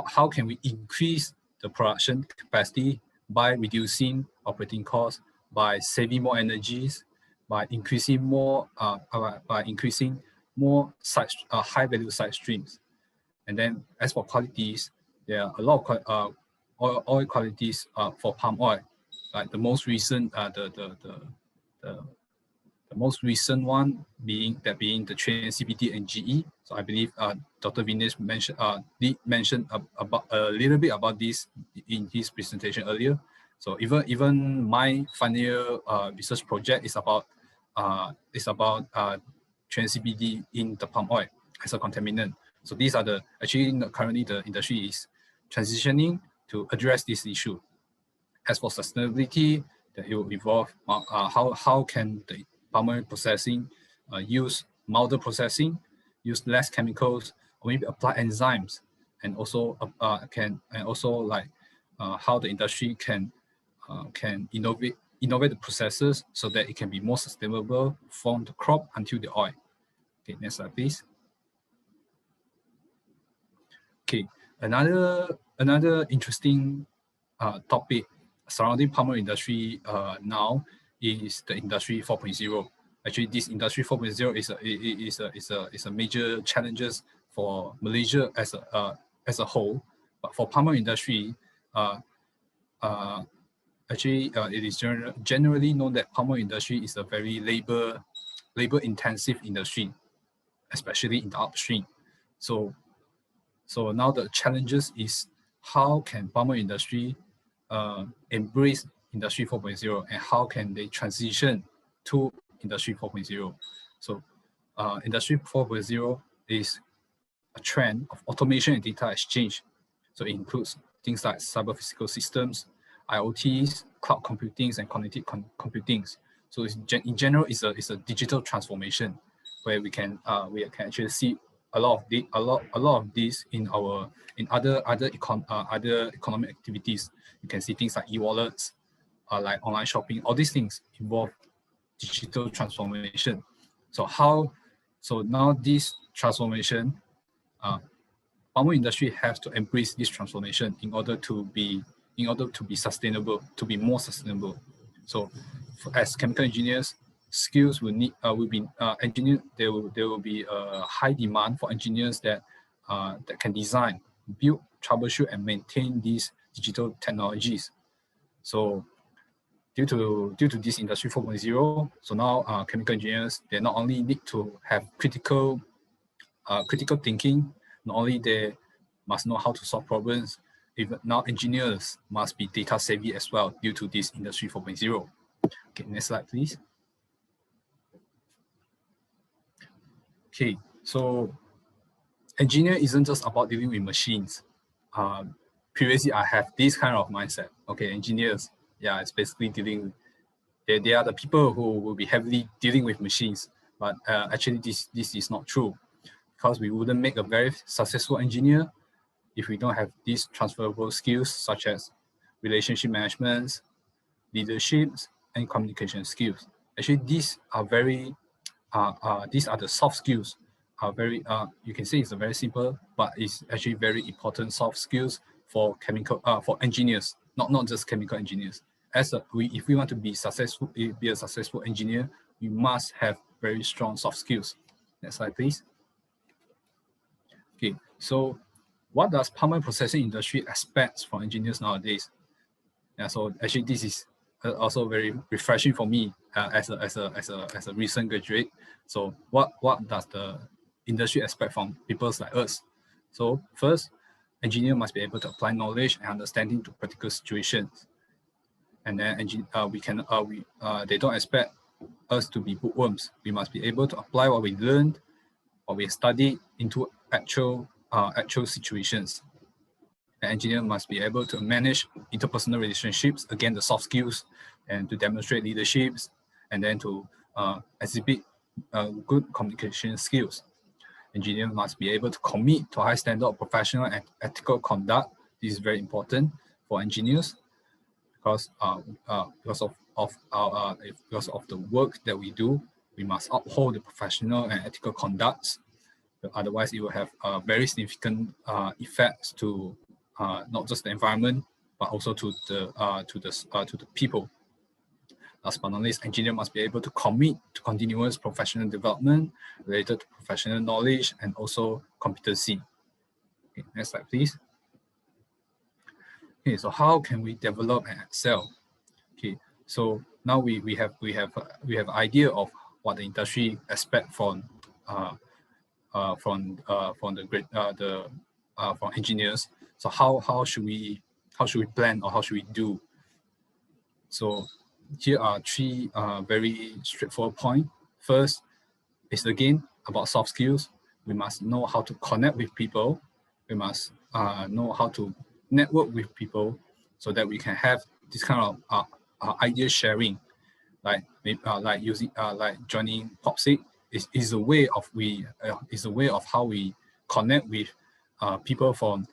how can we increase the production capacity by reducing operating costs, by saving more energies, by increasing more high value side streams. And then as for qualities, there are a lot of oil qualities for palm oil. Like the most recent the most recent one being the CBD and GE. So I believe Dr. Viknesh did mention about a little bit about this in his presentation earlier. So even my final research project is about CBD in the palm oil as a contaminant. So these are currently the industry is transitioning to address this issue. As for sustainability, that it will involve how can the palm oil processing use milder processing, use less chemicals, or maybe apply enzymes, and also how the industry can innovate the processes so that it can be more sustainable from the crop until the oil. Okay, next slide, please. Okay, another interesting topic surrounding palm oil industry now is the industry 4.0. Actually, this industry 4.0 is a major challenges for Malaysia as a whole. But for palm oil industry, it is generally known that palm oil industry is a very labor intensive industry, especially in the upstream. So now the challenges is how can palm oil industry embrace industry 4.0 and how can they transition to industry 4.0. So Industry 4.0 is a trend of automation and data exchange. So it includes things like cyber physical systems, IoTs, cloud computings, and connected computings. So in general, it's a digital transformation where we can actually see a lot of this in other economic activities. You can see things like e-wallets, like online shopping. All these things involve digital transformation. So now this transformation, palm industry has to embrace this transformation in order to be sustainable, to be more sustainable. So as chemical engineers, skills will be engineered. There will be a high demand for engineers that can design, build, troubleshoot, and maintain these digital technologies. So due to this industry 4.0, so now chemical engineers, they not only need to have critical thinking, not only they must know how to solve problems, even now engineers must be data savvy as well due to this industry 4.0. Okay, next slide, please. Okay, so engineer isn't just about dealing with machines. Previously, I have this kind of mindset. Okay, engineers, yeah, it's basically dealing. They are the people who will be heavily dealing with machines. But actually, this is not true, because we wouldn't make a very successful engineer if we don't have these transferable skills such as relationship management, leadership, and communication skills. Actually, these are the soft skills. Are very you can say it's a very simple, but it's actually very important soft skills for engineers, not just chemical engineers. If we want to be a successful engineer, we must have very strong soft skills. Next slide, please. Okay, so what does palm processing industry expect from engineers nowadays? Yeah, so actually this is also very refreshing for me as a recent graduate. So what does the industry expect from people like us? So first, engineer must be able to apply knowledge and understanding to practical situations. And then they don't expect us to be bookworms. We must be able to apply what we learned, what we studied into actual situations. An engineer must be able to manage interpersonal relationships, again, the soft skills, and to demonstrate leaderships, and then to exhibit good communication skills. Engineer must be able to commit to a high standard of professional and ethical conduct. This is very important for engineers because of the work that we do. We must uphold the professional and ethical conducts. Otherwise, it will have very significant effects to not just the environment, but also to the people. Last but not least, engineer must be able to commit to continuous professional development related to professional knowledge and also competency. Okay, next slide, please. Okay, so how can we develop and excel? Okay, so now we have idea of what the industry expect from engineers. So how should we plan, or how should we do? So here are three very straightforward points. First is again about soft skills. We must know how to connect with people. We must know how to network with people so that we can have this kind of idea sharing, like joining POPSIG is a way of how we connect with people from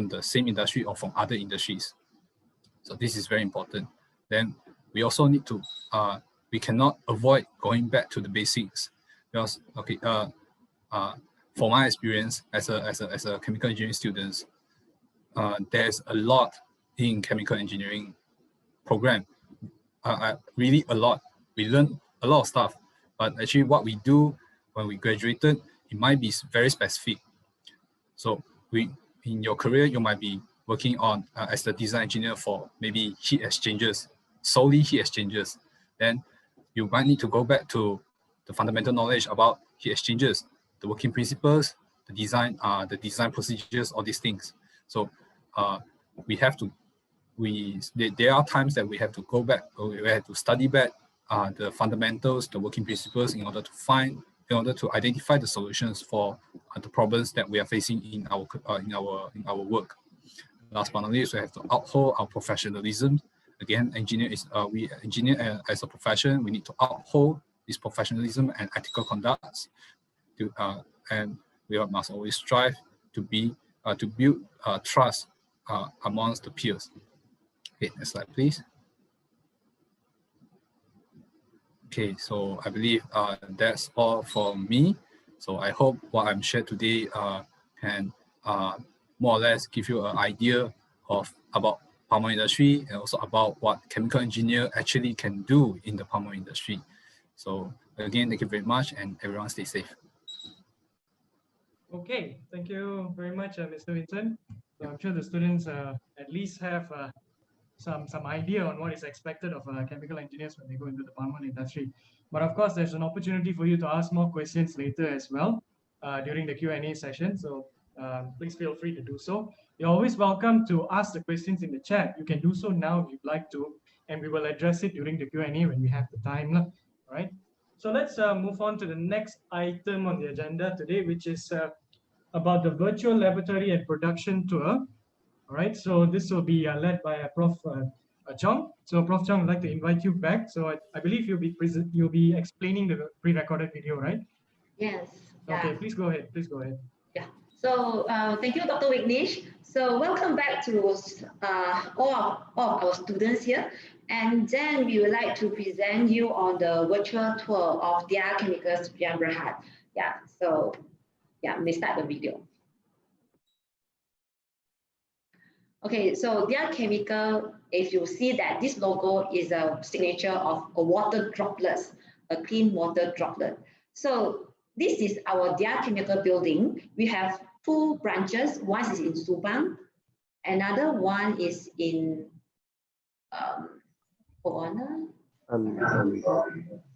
the same industry or from other industries. So this is very important. Then we also need to we cannot avoid going back to the basics, because for my experience as a chemical engineering student, there's a lot in chemical engineering program. Really a lot. We learn a lot of stuff, but actually what we do when we graduated, it might be very specific. So in your career, you might be working on as the design engineer for maybe heat exchangers, solely heat exchangers. Then you might need to go back to the fundamental knowledge about heat exchangers, the working principles, the design procedures, all these things. So there are times that we have to go back, or we have to study back the fundamentals, the working principles, in order to find in order to identify the solutions for the problems that we are facing in our work. Last but not least, we have to uphold our professionalism. Again, engineer as a profession, we need to uphold this professionalism and ethical conduct. And we must always strive to build trust amongst the peers. Okay, next slide, please. Okay, so I believe that's all from me. So I hope what I'm shared today can more or less give you an idea about palm oil industry and also about what chemical engineer actually can do in the palm oil industry. So again, thank you very much, and everyone stay safe. Okay, thank you very much, Mr. Vincent. So I'm sure the students at least have some idea on what is expected of chemical engineers when they go into the palm oil industry. But of course, there's an opportunity for you to ask more questions later as well during the Q&A session. So please feel free to do so. You're always welcome to ask the questions in the chat. You can do so now if you'd like to, and we will address it during the Q&A when we have the time. All right. So let's move on to the next item on the agenda today, which is about the virtual laboratory and production tour. All right, so this will be led by Prof. Chong. So Prof. Chong, I'd like to invite you back. So I believe you'll be explaining the pre-recorded video, right? Yes. Okay, Yeah. please go ahead. Please go ahead. Yeah. So thank you, Dr. Viknesh. So welcome back to all of our students here. And then we would like to present you on the virtual tour of DiaChemicals Sdn Bhd. Yeah. So yeah, let me start the video. Okay, so DiaChemical, if you see that this logo is a signature of a water droplet, a clean water droplet. So this is our DiaChemical building. We have two branches. One is in Subang, another one is in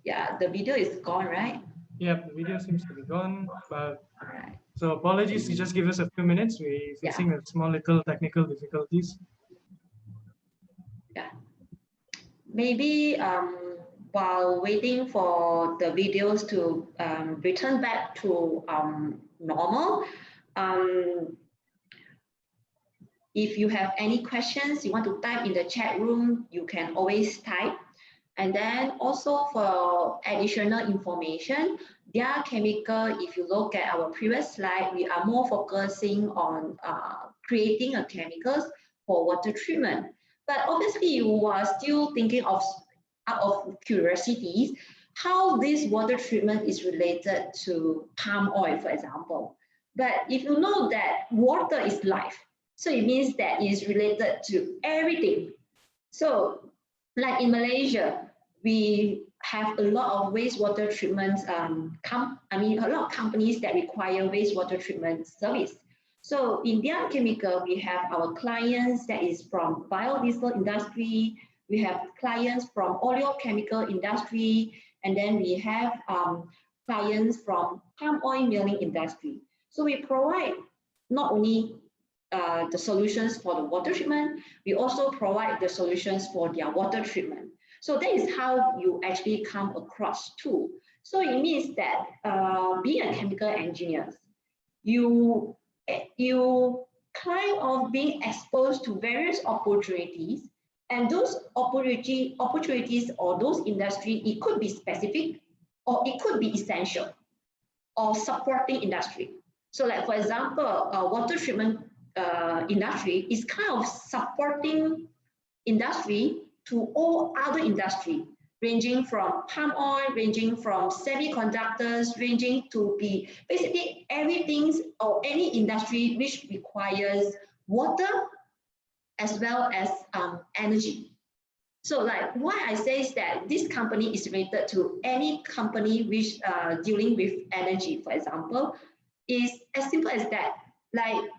yeah, the video is gone, right? Yeah, the video seems to be gone, but all right. So apologies, you just give us a few minutes. We're facing a small little technical difficulties. Yeah. Maybe while waiting for the videos to return back to normal, if you have any questions you want to type in the chat room, you can always type. And then also for additional information, DiaChemical, if you look at our previous slide, we are more focusing on creating a chemicals for water treatment. But obviously you are still thinking of, out of curiosities, how this water treatment is related to palm oil, for example. But if you know that water is life, so it means that it is related to everything. So like in Malaysia, we have a lot of wastewater treatment, a lot of companies that require wastewater treatment service. So in DiaChemical, we have our clients that is from biodiesel industry, we have clients from oleochemical industry, and then we have clients from palm oil milling industry. So we provide not only the solutions for the water treatment, we also provide the solutions for their water treatment. So that is how you actually come across too. So it means that being a chemical engineer, you kind of being exposed to various opportunities, and those opportunities or those industry, it could be specific or it could be essential or supporting industry. So like for example, water treatment industry is kind of supporting industry to all other industry, ranging from palm oil, ranging from semiconductors, ranging to be basically everything or any industry which requires water as well as energy. So like why I say is that this company is related to any company which dealing with energy, for example, is as simple as that. Like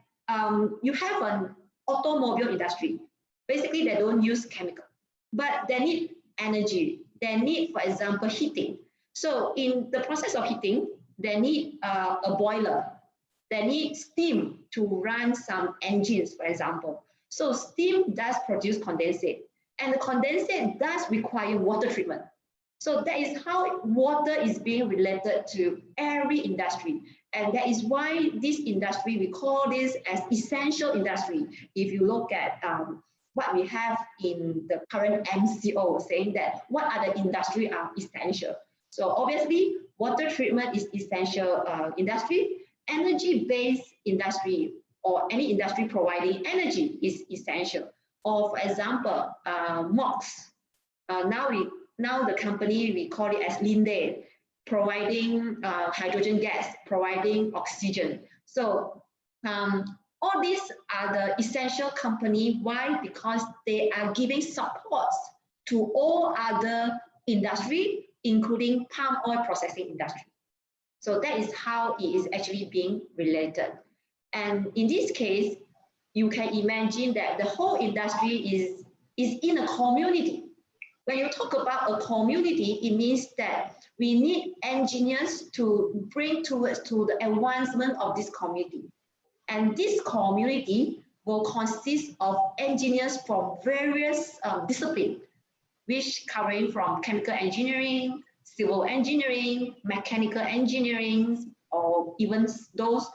you have an automobile industry. Basically, they don't use chemical, but they need energy. They need, for example, heating. So in the process of heating, they need a boiler. They need steam to run some engines, for example. So steam does produce condensate, and the condensate does require water treatment. So that is how water is being related to every industry. And that is why this industry, we call this as essential industry. If you look at what we have in the current MCO, saying that what are the industry are essential. So obviously, water treatment is essential industry. Energy-based industry or any industry providing energy is essential. Or for example, MOX. Now the company, we call it as Linde, providing hydrogen gas, providing oxygen. So all these are the essential company. Why? Because they are giving support to all other industry, including palm oil processing industry. So that is how it is actually being related. And in this case, you can imagine that the whole industry is in a community. When you talk about a community, it means that we need engineers to bring towards to the advancement of this community. And this community will consist of engineers from various disciplines, which covering from chemical engineering, civil engineering, mechanical engineering, or even those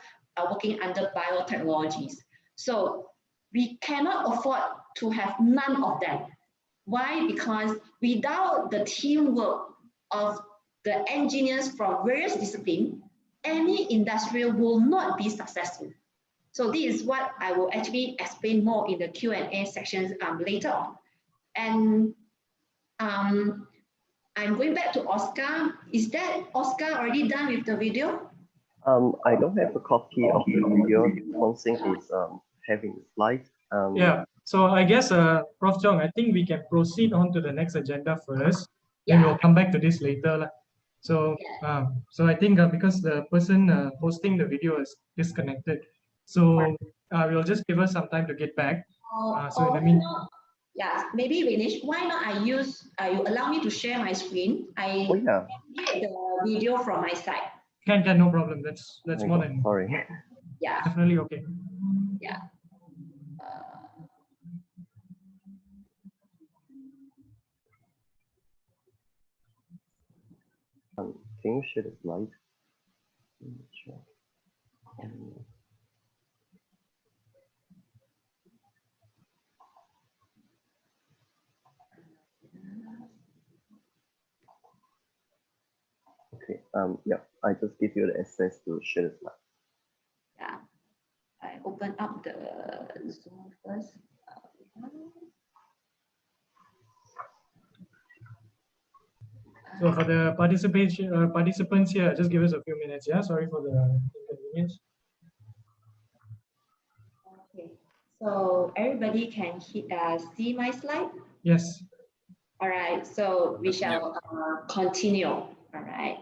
working under biotechnologies. So we cannot afford to have none of them. Why? Because without the teamwork of the engineers from various disciplines, any industry will not be successful. So this is what I will actually explain more in the Q&A sections later on. And I'm going back to Oscar. Is that Oscar already done with the video? I don't have a copy of the video. Vincent is having the slides. Yeah. So I guess, Prof. Chong, I think we can proceed on to the next agenda first. Yeah. Then we'll come back to this later. So, so I think because the person hosting the video is disconnected, so we'll just give us some time to get back. So in the meantime, yeah, maybe Viknesh, why not I use, you allow me to share my screen. I get the video from my side. Can, no problem. That's more than sorry. Yeah. Definitely okay. Yeah. Can you share the slide? Okay. Yeah. I just give you the access to share the slide. Yeah. I open up the Zoom first. So for the participants here, just give us a few minutes. Yeah, sorry for the inconvenience. Okay, so everybody can see my slide? Yes. All right, so we shall continue. All right.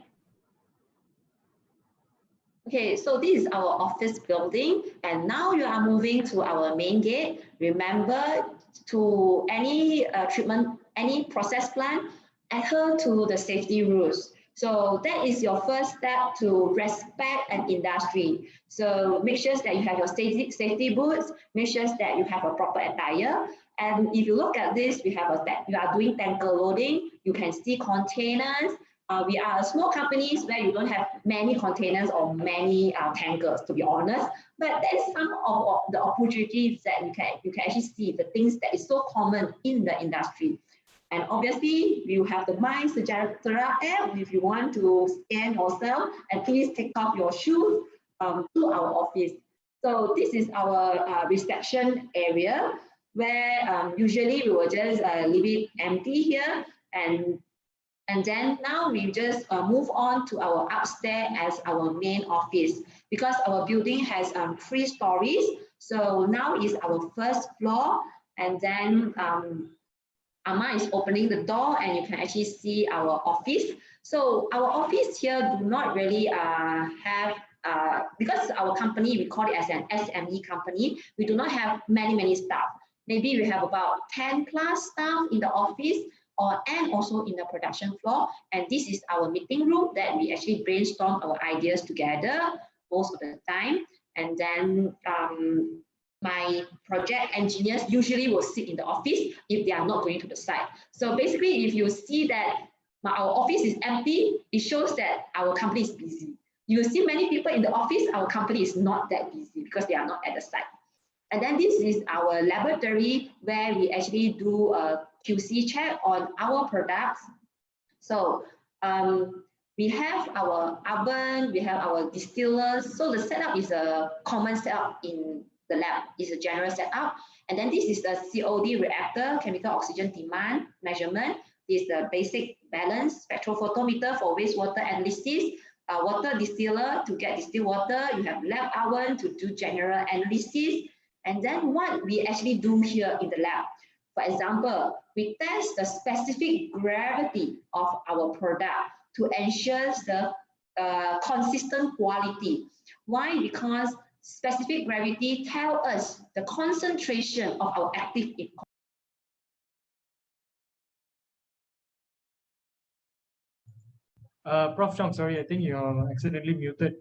Okay, so this is our office building, and now you are moving to our main gate. Remember, to any treatment, any process plant, adhere to the safety rules. So that is your first step to respect an industry. So make sure that you have your safety boots, make sure that you have a proper attire. And if you look at this, we have you are doing tanker loading, you can see containers. We are a small companies where you don't have many containers or many tankers, to be honest. But that is some of the opportunities that you can actually see, the things that is so common in the industry. And obviously, you have the My Sejahtera app if you want to scan yourself, and please take off your shoes to our office. So this is our reception area where usually we will just leave it empty here, and then now we just move on to our upstairs as our main office, because our building has 3 stories. So now is our first floor, and then Amma is opening the door and you can actually see our office. So our office here do not really have, because our company, we call it as an SME company, we do not have many staff. Maybe we have about 10+ staff in the office and also in the production floor. And this is our meeting room that we actually brainstorm our ideas together most of the time. And then my project engineers usually will sit in the office if they are not going to the site. So basically, if you see that our office is empty, it shows that our company is busy. You will see many people in the office, our company is not that busy because they are not at the site. And then this is our laboratory where we actually do a QC check on our products. So we have our oven, we have our distillers. So the setup is a common setup in the lab, it's a general setup. And then this is the COD reactor, chemical oxygen demand measurement. This is the basic balance, spectrophotometer for wastewater analysis, water distiller to get distilled water. You have lab oven to do general analysis. And then what we actually do here in the lab, for example, we test the specific gravity of our product to ensure the consistent quality. Why? Because specific gravity tells us the concentration of our active ingredient. Prof. Chong, sorry, I think you're accidentally muted.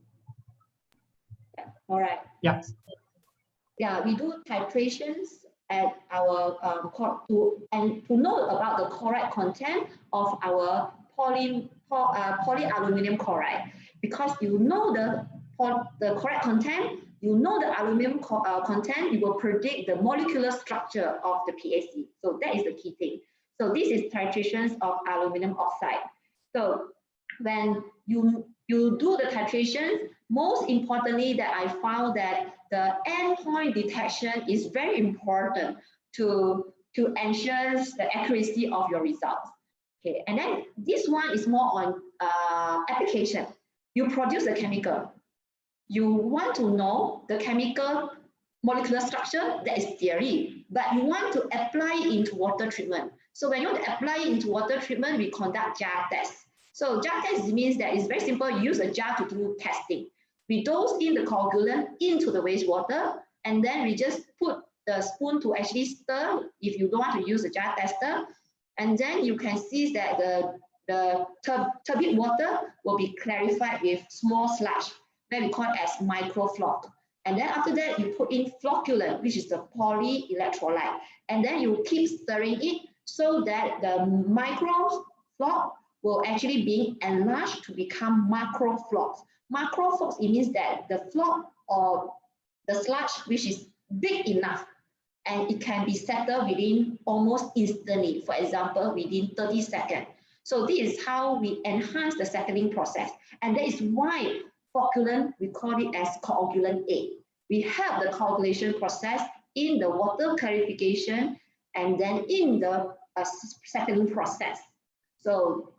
All right. Yeah. Yeah, we do titrations at our to know about the chloride content of our polyaluminum chloride, because you know the chloride content, you know the aluminum content, you will predict the molecular structure of the PAC. So that is the key thing. So this is titrations of aluminum oxide. So when you do the titrations, most importantly that I found that the endpoint detection is very important to ensure the accuracy of your results. Okay, and then this one is more on application. You produce a chemical. You want to know the chemical molecular structure, that is theory, but you want to apply it into water treatment. So when you want to apply it into water treatment, we conduct jar tests. So jar test means that it's very simple. You use a jar to do testing. We dose in the coagulant into the wastewater, and then we just put the spoon to actually stir if you don't want to use a jar tester. And then you can see that the turbid water will be clarified with small sludge, where we call it as microfloc. And then after that, you put in flocculant, which is the polyelectrolyte. And then you keep stirring it so that the microfloc will actually be enlarged to become macroflocs. Macroflocs, it means that the floc or the sludge, which is big enough, and it can be settled within almost instantly, for example, within 30 seconds. So this is how we enhance the settling process. And that is why flocculant, we call it as coagulant A. We have the coagulation process in the water clarification and then in the settling process. So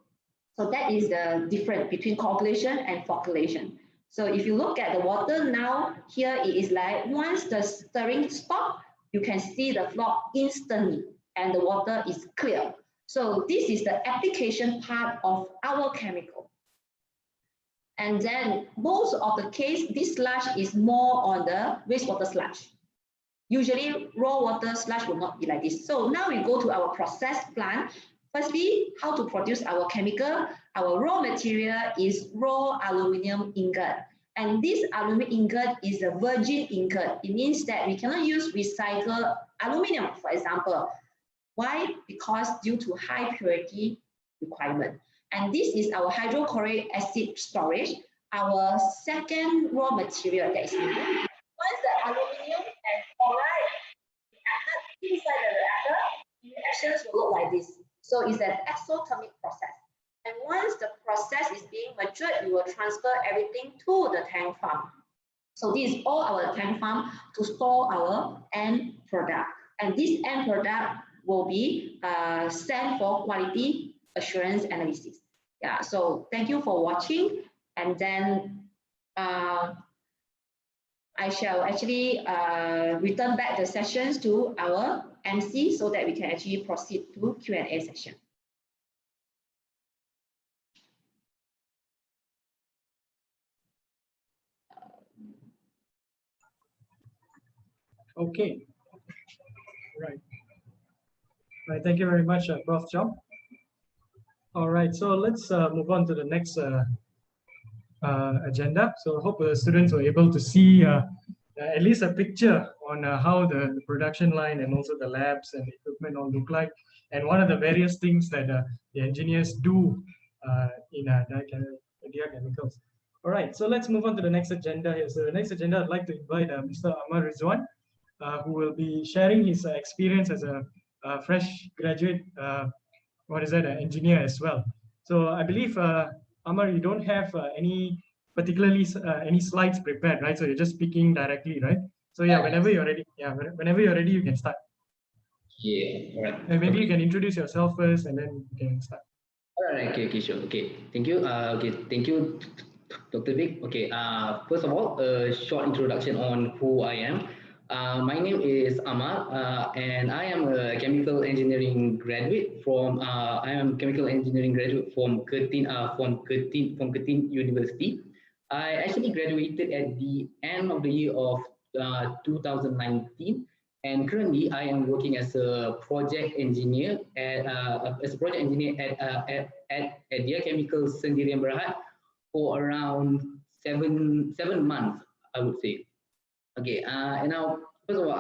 that is the difference between coagulation and flocculation. So if you look at the water now, here it is like once the stirring stops, you can see the floc instantly and the water is clear. So this is the application part of our chemical. And then most of the case, this sludge is more on the wastewater sludge. Usually raw water sludge will not be like this. So now we go to our process plant. Firstly, how to produce our chemical. Our raw material is raw aluminum ingot. And this aluminum ingot is a virgin ingot. It means that we cannot use recycled aluminum, for example. Why? Because due to high purity requirement. And this is our hydrochloric acid storage, our second raw material that is needed. Once the aluminum and chloride added inside the reactor, the reactions will look like this. So it's an exothermic process. And once the process is being matured, we will transfer everything to the tank farm. So this is all our tank farm to store our end product. And this end product will be sent for quality assurance analysis. Yeah, so thank you for watching. And then I shall actually return back the sessions to our MC so that we can actually proceed to Q&A session. Okay. Right. Right. Thank you very much, Prof. Chong. All right. So let's move on to the next agenda. So I hope the students were able to see the at least a picture on how the production line and also the labs and equipment all look like, and what are the various things that the engineers do in DiaChemicals. All right, so let's move on to the next agenda here. So the next agenda, I'd like to invite Mr. Amar Rizwan, who will be sharing his experience as a fresh graduate, engineer as well. So I believe, Amar, you don't have particularly any slides prepared, right? So you're just speaking directly, right? So yeah, whenever you're ready, you can start. Yeah, all right. And maybe Okay. you can introduce yourself first, and then you can start. All right, okay, sure. Okay, thank you. Thank you, Dr. Vic. Okay, first of all, a short introduction on who I am. My name is Amar, and I am a chemical engineering graduate from. I am chemical engineering graduate from Curtin University. I actually graduated at the end of the year of 2019. And currently, I am working as a project engineer at DiaChemicals Sdn Bhd for around seven months, I would say. Okay, and now first of all,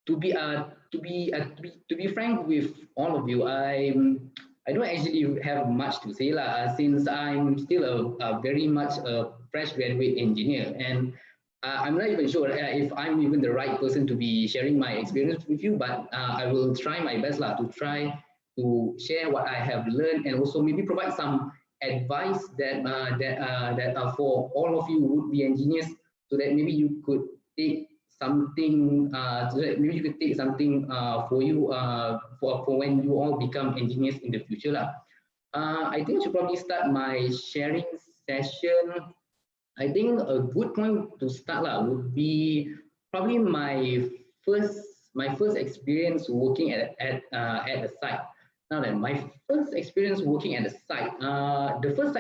to be frank with all of you, I don't actually have much to say lah, since I'm still a very much a fresh graduate engineer, and I'm not even sure if I'm even the right person to be sharing my experience with you, but I will try my best lah, to try to share what I have learned, and also maybe provide some advice that for all of you would be engineers, so that maybe you could take something for you for when you all become engineers in the future lah. I think I should probably start my sharing session. I think a good point to start lah would be probably my first experience working at a site. Now then, my first experience working at a site, the first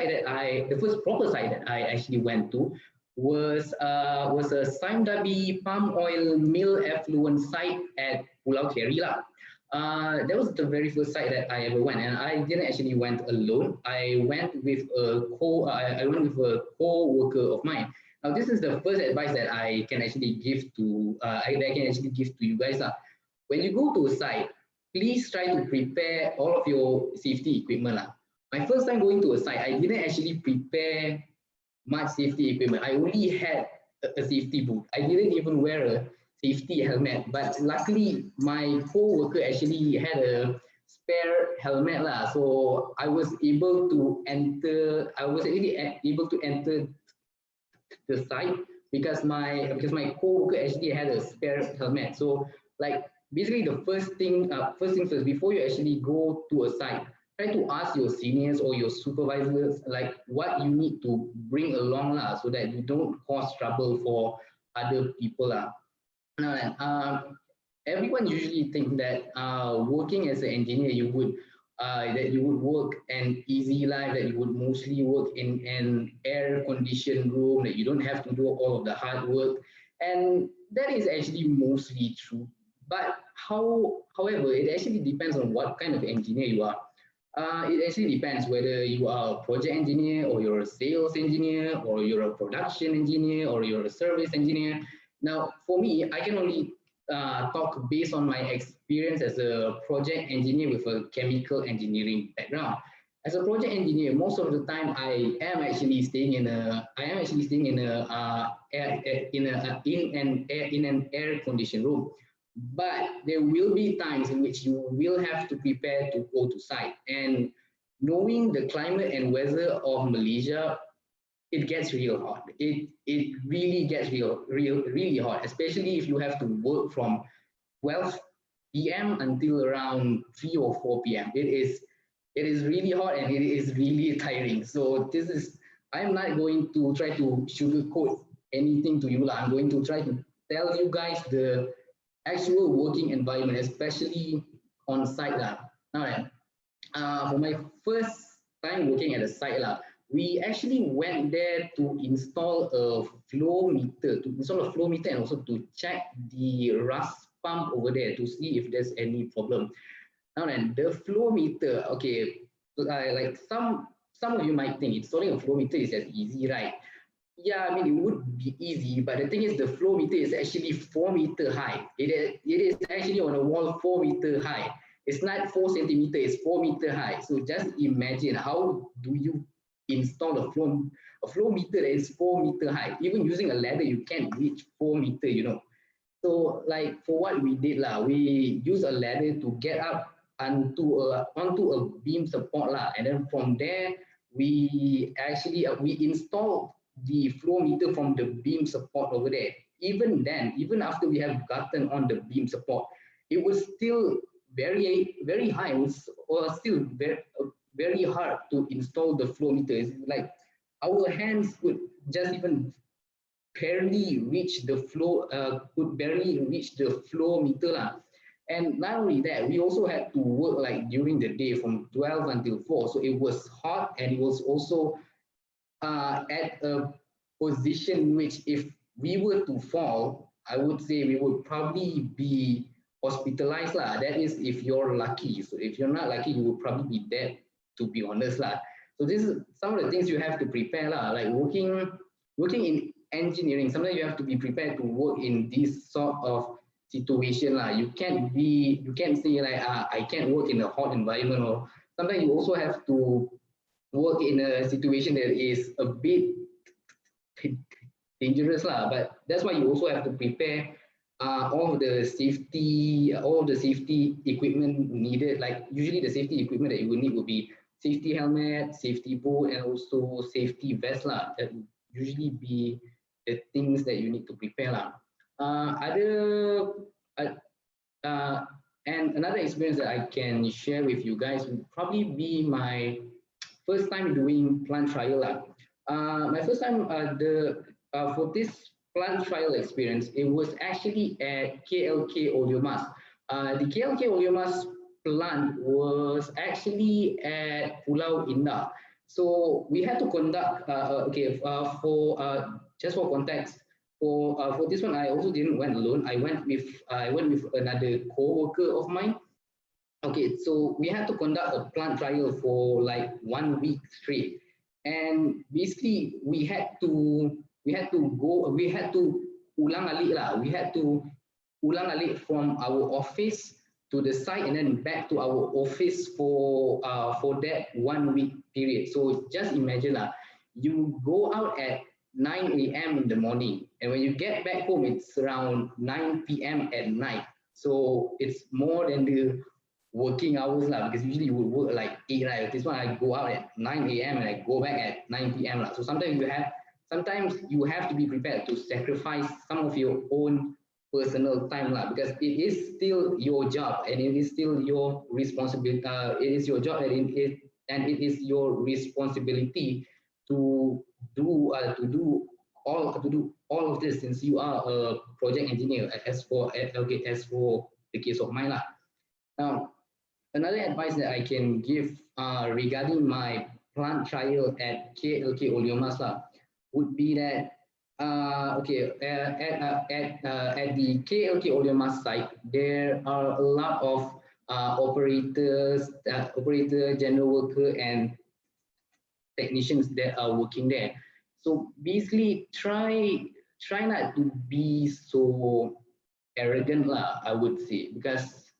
proper site that I actually went to was a Sime Darby palm oil mill effluent site at Pulau Keri lah. That was the very first site that I ever went, and I didn't actually went alone. I went with a co-worker of mine. Now, this is the first advice that I can actually give to you guys lah. When you go to a site, please try to prepare all of your safety equipment lah. My first time going to a site, I didn't actually prepare much safety equipment. I only had a safety boot. I didn't even wear a safety helmet, but luckily my co-worker actually had a spare helmet lah, so I was able to enter the site because my co-worker actually had a spare helmet. So like basically the first thing first, before you actually go to a site, try to ask your seniors or your supervisors like what you need to bring along lah, so that you don't cause trouble for other people lah. Now, everyone usually think that working as an engineer, you would work an easy life, that you would mostly work in an air-conditioned room, that you don't have to do all of the hard work, and that is actually mostly true. But however, it actually depends on what kind of engineer you are. It actually depends whether you are a project engineer, or you're a sales engineer, or you're a production engineer, or you're a service engineer. Now, for me, I can only talk based on my experience as a project engineer with a chemical engineering background. As a project engineer, most of the time I am actually staying in an air-conditioned room. But there will be times in which you will have to prepare to go to site. And knowing the climate and weather of Malaysia, it gets real hot. It really gets really hot, especially if you have to work from 12 p.m. until around 3 or 4 p.m. It is really hot, and it is really tiring. So I'm not going to try to sugarcoat anything to you. I'm going to try to tell you guys the actual working environment, especially on site. Now, for my first time working at a site, we actually went there to install a flow meter, and also to check the rust pump over there to see if there's any problem. Now then, the flow meter, okay, like some of you might think installing a flow meter is as easy, right? Yeah, I mean, it would be easy, but the thing is the flow meter is actually 4 meter high. It is actually on a wall 4 meter high. It's not 4 centimeter, it's 4 meter high. So just imagine, how do you install a flow meter that is 4 meter high? Even using a ladder, you can't reach 4 meter, you know. So like for what we did lah, we use a ladder to get up onto a beam support lah, and then from there we actually we installed the flow meter from the beam support over there. Even then, even after we have gotten on the beam support, it was still very high. It was still very hard to install the flow meter. It's like our hands could just even barely reach the flow, could barely reach the flow meter lah. And not only that, we also had to work like during the day from 12 until 4. So it was hot, and it was also at a position which if we were to fall, I would say we would probably be hospitalized lah. That is if you're lucky. So if you're not lucky, you will probably be dead, to be honest lah. So this is some of the things you have to prepare lah. Like working in engineering, sometimes you have to be prepared to work in this sort of situation lah. You can't say like I can't work in a hot environment, or sometimes you also have to work in a situation that is a bit dangerous lah. But that's why you also have to prepare all the safety equipment needed. Like usually the safety equipment that you will need will be safety helmet, safety boot, and also safety vest lah. That would usually be the things that you need to prepare lah. And another experience that I can share with you guys would probably be my first time doing plant trial lah. My first time for this plant trial experience, it was actually at KLK Oleomas. The KLK Oleomas plant was actually at Pulau Indah. So we had to conduct. Just for context, for this one, I also didn't went alone. I went with another co-worker of mine. Okay, so we had to conduct a plant trial for like 1 week straight, and basically we had to ulang alik lah. We had to ulang alik from our office to the site and then back to our office for that 1 week period. So just imagine lah, you go out at 9 a.m. in the morning, and when you get back home, it's around 9 p.m. at night. So it's more than the working hours lah, because usually you would work like 8, right? This one I go out at 9 a.m. and I go back at 9 p.m. lah. So sometimes you have to be prepared to sacrifice some of your own personal time lah, because it is still your job and it is still your responsibility. It is your job and it is your responsibility to do all of this, since you are a project engineer. As for the case of mine lah. Now, another advice that I can give regarding my plant trial at KLK Oleomas lah would be that at the KLK Oleomas site, there are a lot of operator, general worker, and technicians that are working there. So basically, try not to be so arrogant lah, I would say, because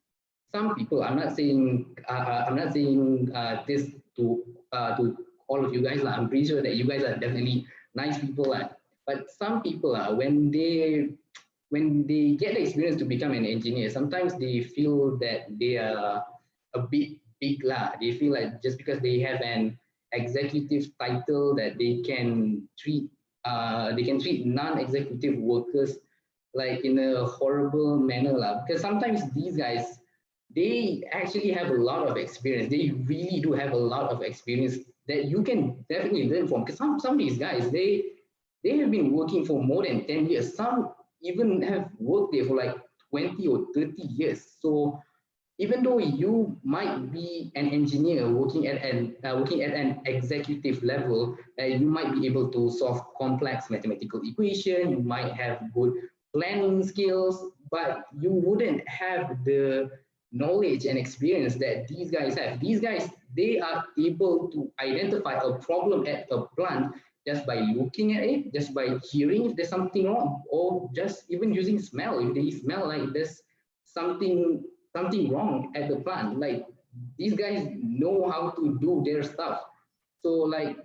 some people, I'm not saying this to all of you guys lah. I'm pretty sure that you guys are definitely nice people lah. But some people when they get the experience to become an engineer, sometimes they feel that they are a bit big lah. They feel like just because they have an executive title that they can treat non-executive workers like in a horrible manner lah. Because sometimes these guys, they actually have a lot of experience. They really do have a lot of experience that you can definitely learn from. Because some of these guys, they have been working for more than 10 years. Some even have worked there for like 20 or 30 years. So even though you might be an engineer working at an executive level, you might be able to solve complex mathematical equation. You might have good planning skills, but you wouldn't have the knowledge and experience that these guys have. These guys, they are able to identify a problem at a plant just by looking at it, just by hearing if there's something wrong, or just even using smell. If they smell like there's something wrong at the plant, like these guys know how to do their stuff. So like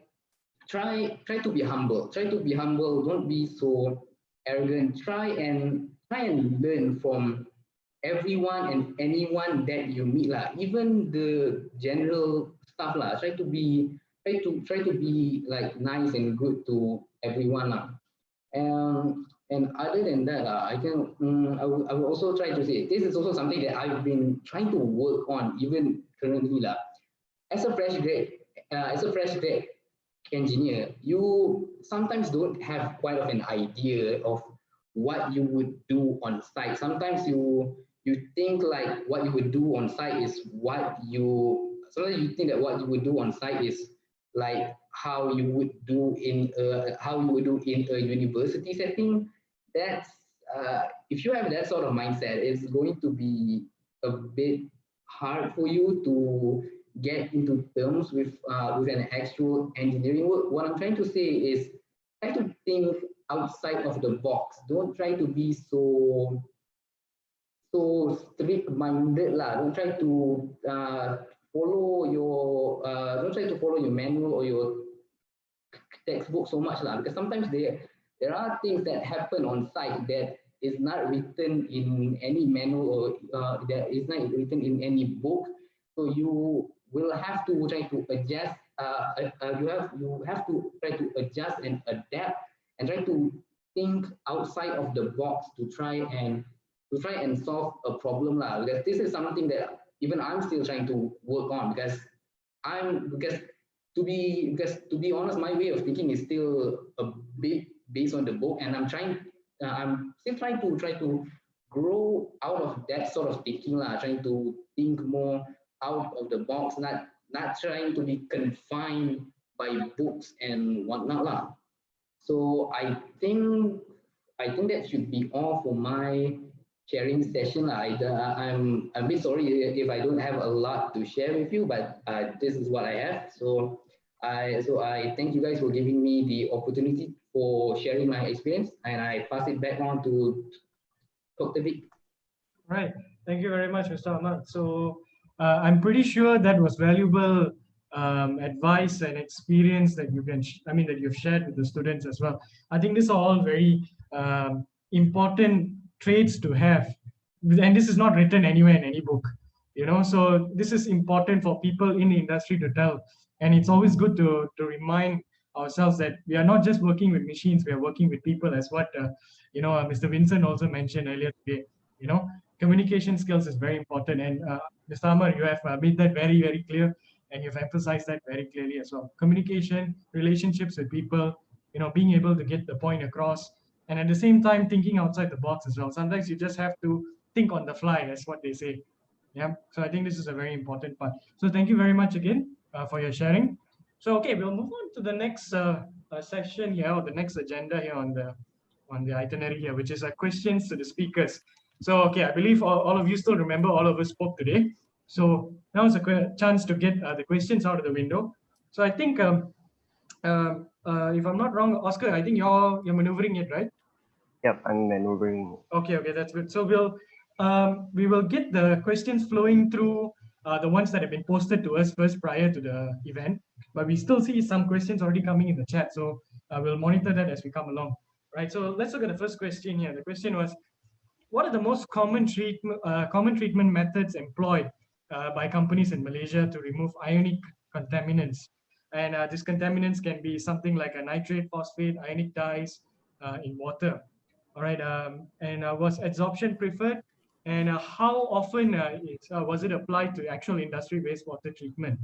try to be humble. Try to be humble. Don't be so arrogant. Try and learn from everyone and anyone that you meet lah. Even the general stuff lah. Try to be like nice and good to everyone lah. And other than that, I can I will also try to say this is also something that I've been trying to work on even currently lah. As a fresh grade engineer, you sometimes don't have quite of an idea of what you would do on site. Sometimes you think like what you would do on site is sometimes you think that what you would do on site is like how you would do in a university setting. That's if you have that sort of mindset, it's going to be a bit hard for you to get into terms with an actual engineering work. What I'm trying to say is try to think outside of the box. Don't try to be so strict-minded lah. Don't try to follow your manual or your textbook so much lah. Because sometimes there are things that happen on site that is not written in any manual or that is not written in any book. So you will have to try to adjust. You have to try to adjust and adapt and try to think outside of the box to try and solve a problem lah. Because this is something that even I'm still trying to work on, because to be honest, my way of thinking is still a bit based on the book, and I'm still trying to grow out of that sort of thinking lah, trying to think more out of the box, not trying to be confined by books and whatnot lah. So I think that should be all for my sharing session. I'm a bit sorry if I don't have a lot to share with you, but this is what I have. So I thank you guys for giving me the opportunity for sharing my experience, and I pass it back on to Dr. Vic. Right. Thank you very much, Mr. Ahmad. So I'm pretty sure that was valuable advice and experience that that you've shared with the students as well. I think these are all very important traits to have, and this is not written anywhere in any book, so this is important for people in the industry to tell. And it's always good to remind ourselves that we are not just working with machines, we are working with people, as what Mr. Vincent also mentioned earlier today. Communication skills is very important, and Mr. Ahmad, you have made that very, very clear, and you've emphasized that very clearly as well. Communication, relationships with people, being able to get the point across, and at the same time thinking outside the box as well. Sometimes you just have to think on the fly, that's what they say. Yeah, so I think this is a very important part. So thank you very much again for your sharing. So okay, we'll move on to the next section here, or the next agenda here on the itinerary here, which is questions to the speakers. So okay, I believe all of you still remember all of us spoke today. So now is a chance to get the questions out of the window. So I think if I'm not wrong, Oscar, I think you're maneuvering it, right? Yep, I'm maneuvering. Okay, that's good. So we will get the questions flowing through the ones that have been posted to us first prior to the event, but we still see some questions already coming in the chat. So we'll monitor that as we come along. Right. So let's look at the first question here. The question was, what are the most common treatment methods employed by companies in Malaysia to remove ionic contaminants? And these contaminants can be something like a nitrate, phosphate, ionic dyes in water. All right. And was adsorption preferred? And how often was it applied to actual industry wastewater treatment?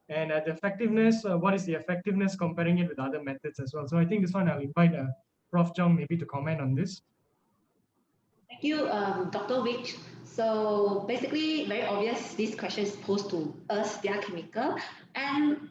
And the effectiveness, what is the effectiveness comparing it with other methods as well? So I think this one I'll invite Prof. Chong maybe to comment on this. Thank you, Dr. Vic. So basically, very obvious, this question is posed to us, DiaChemical. And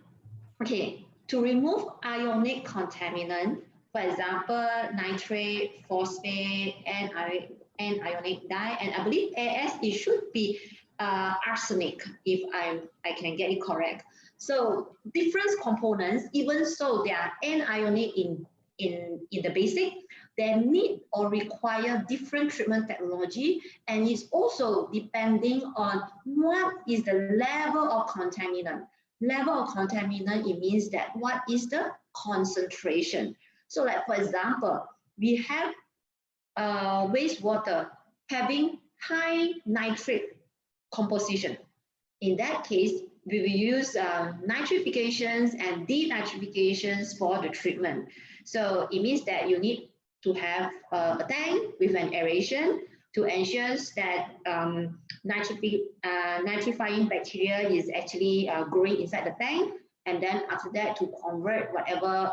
okay, to remove ionic contaminant, for example, nitrate, phosphate, and ionic dye, and I believe AS, it should be arsenic, if I can get it correct. So different components, even so they are anionic in the basic, they need or require different treatment technology, and it's also depending on what is the level of contaminant. Level of contaminant, it means that what is the concentration. So like for example, we have wastewater having high nitrate composition. In that case, we will use nitrifications and denitrifications for the treatment. So it means that you need to have a tank with an aeration to ensure that nitrifying bacteria is actually growing inside the tank, and then after that to convert whatever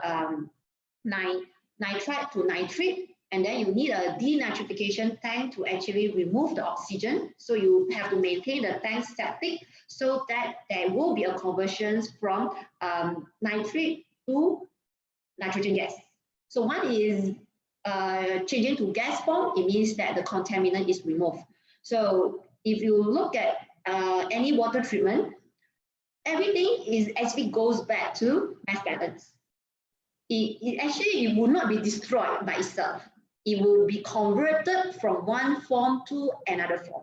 nitrite to nitrate, and then you need a denitrification tank to actually remove the oxygen. So you have to maintain the tank static so that there will be a conversion from nitrate to nitrogen gas. So one is changing to gas form, it means that the contaminant is removed. So if you look at any water treatment, everything is actually goes back to mass balance. It will not be destroyed by itself. It will be converted from one form to another form.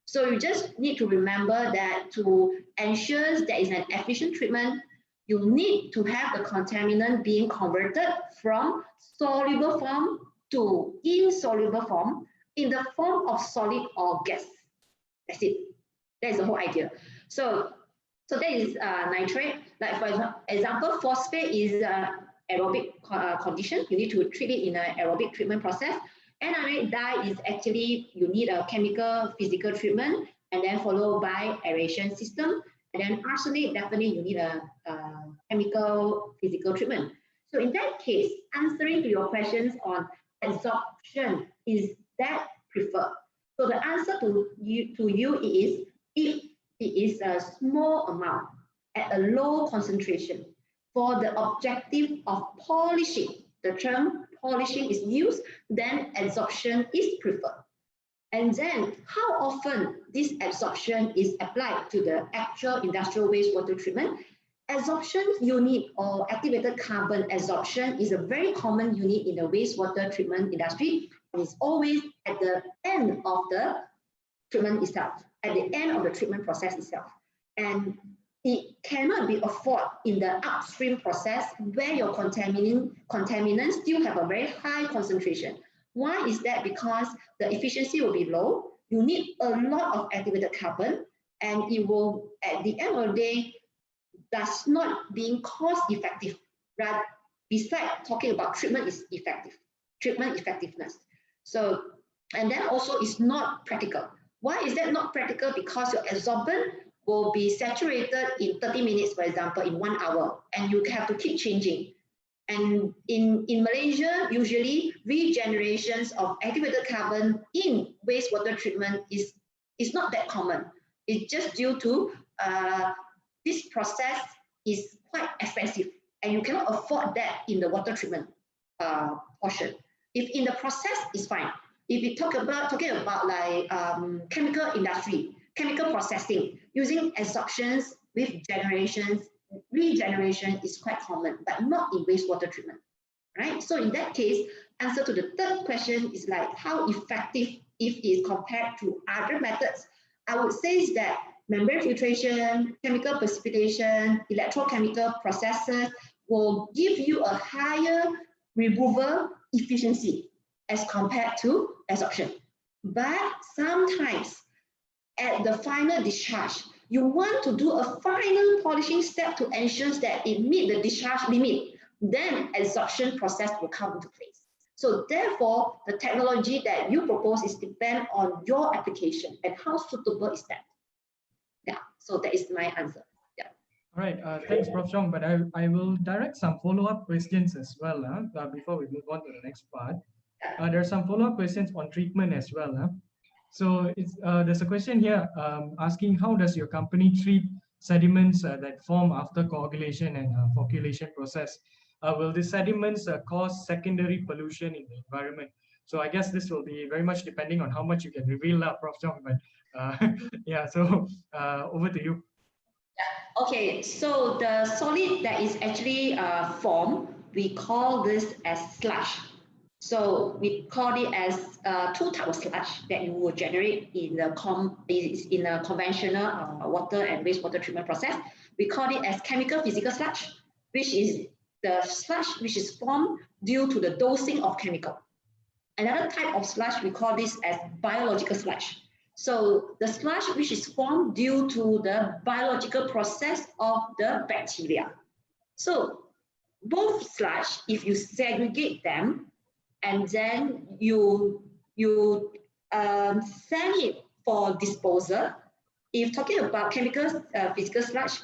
So you just need to remember that to ensure there is an efficient treatment, you need to have the contaminant being converted from soluble form to insoluble form in the form of solid or gas. That's it. That is the whole idea. So that is nitrate. Like for example, phosphate is aerobic condition. You need to treat it in an aerobic treatment process. Anionic dye is actually, you need a chemical physical treatment and then followed by aeration system. And then arsenic, definitely you need a chemical physical treatment. So in that case, answering to your questions on adsorption, is that preferred? So the answer to you is, if it is a small amount at a low concentration for the objective of polishing, the term polishing is used, then adsorption is preferred. And then how often this adsorption is applied to the actual industrial wastewater treatment? Adsorption unit or activated carbon adsorption is a very common unit in the wastewater treatment industry, and it's always at the end of the treatment itself, at the end of the treatment process itself. And it cannot be afforded in the upstream process where your contaminants still have a very high concentration. Why is that? Because the efficiency will be low. You need a lot of activated carbon, and it will, at the end of the day, does not being cost effective. Right? Besides talking about treatment is effective, treatment effectiveness. So, and then also it's not practical. Why is that not practical? Because your adsorbent will be saturated in 30 minutes, for example, in 1 hour, and you have to keep changing. And in Malaysia, usually regenerations of activated carbon in wastewater treatment is not that common. It's just due to this process is quite expensive, and you cannot afford that in the water treatment portion. If in the process, it's fine. If you talking about like chemical industry, chemical processing, using adsorptions with regeneration is quite common, but not in wastewater treatment, right? So in that case, answer to the third question is like how effective if it is compared to other methods. I would say is that membrane filtration, chemical precipitation, electrochemical processes will give you a higher removal efficiency as compared to adsorption. But sometimes at the final discharge, you want to do a final polishing step to ensure that it meets the discharge limit, then adsorption process will come into place. So therefore, the technology that you propose is depend on your application and how suitable is that. Yeah, so that is my answer. Yeah. All right, thanks, Prof. Chong. But I will direct some follow-up questions as well before we move on to the next part. There are some follow-up questions on treatment as well. So there's a question here asking, how does your company treat sediments that form after coagulation and flocculation process? Will the sediments cause secondary pollution in the environment? So I guess this will be very much depending on how much you can reveal, Prof. Chong. But yeah, so over to you. Okay, so the solid that is actually formed, we call this as sludge. So we call it as two types of sludge that you will generate in a conventional water and wastewater treatment process. We call it as chemical physical sludge, which is the sludge which is formed due to the dosing of chemical. Another type of sludge, we call this as biological sludge. So the sludge which is formed due to the biological process of the bacteria. So both sludge, if you segregate them and then you send it for disposal, if talking about chemical physical sludge,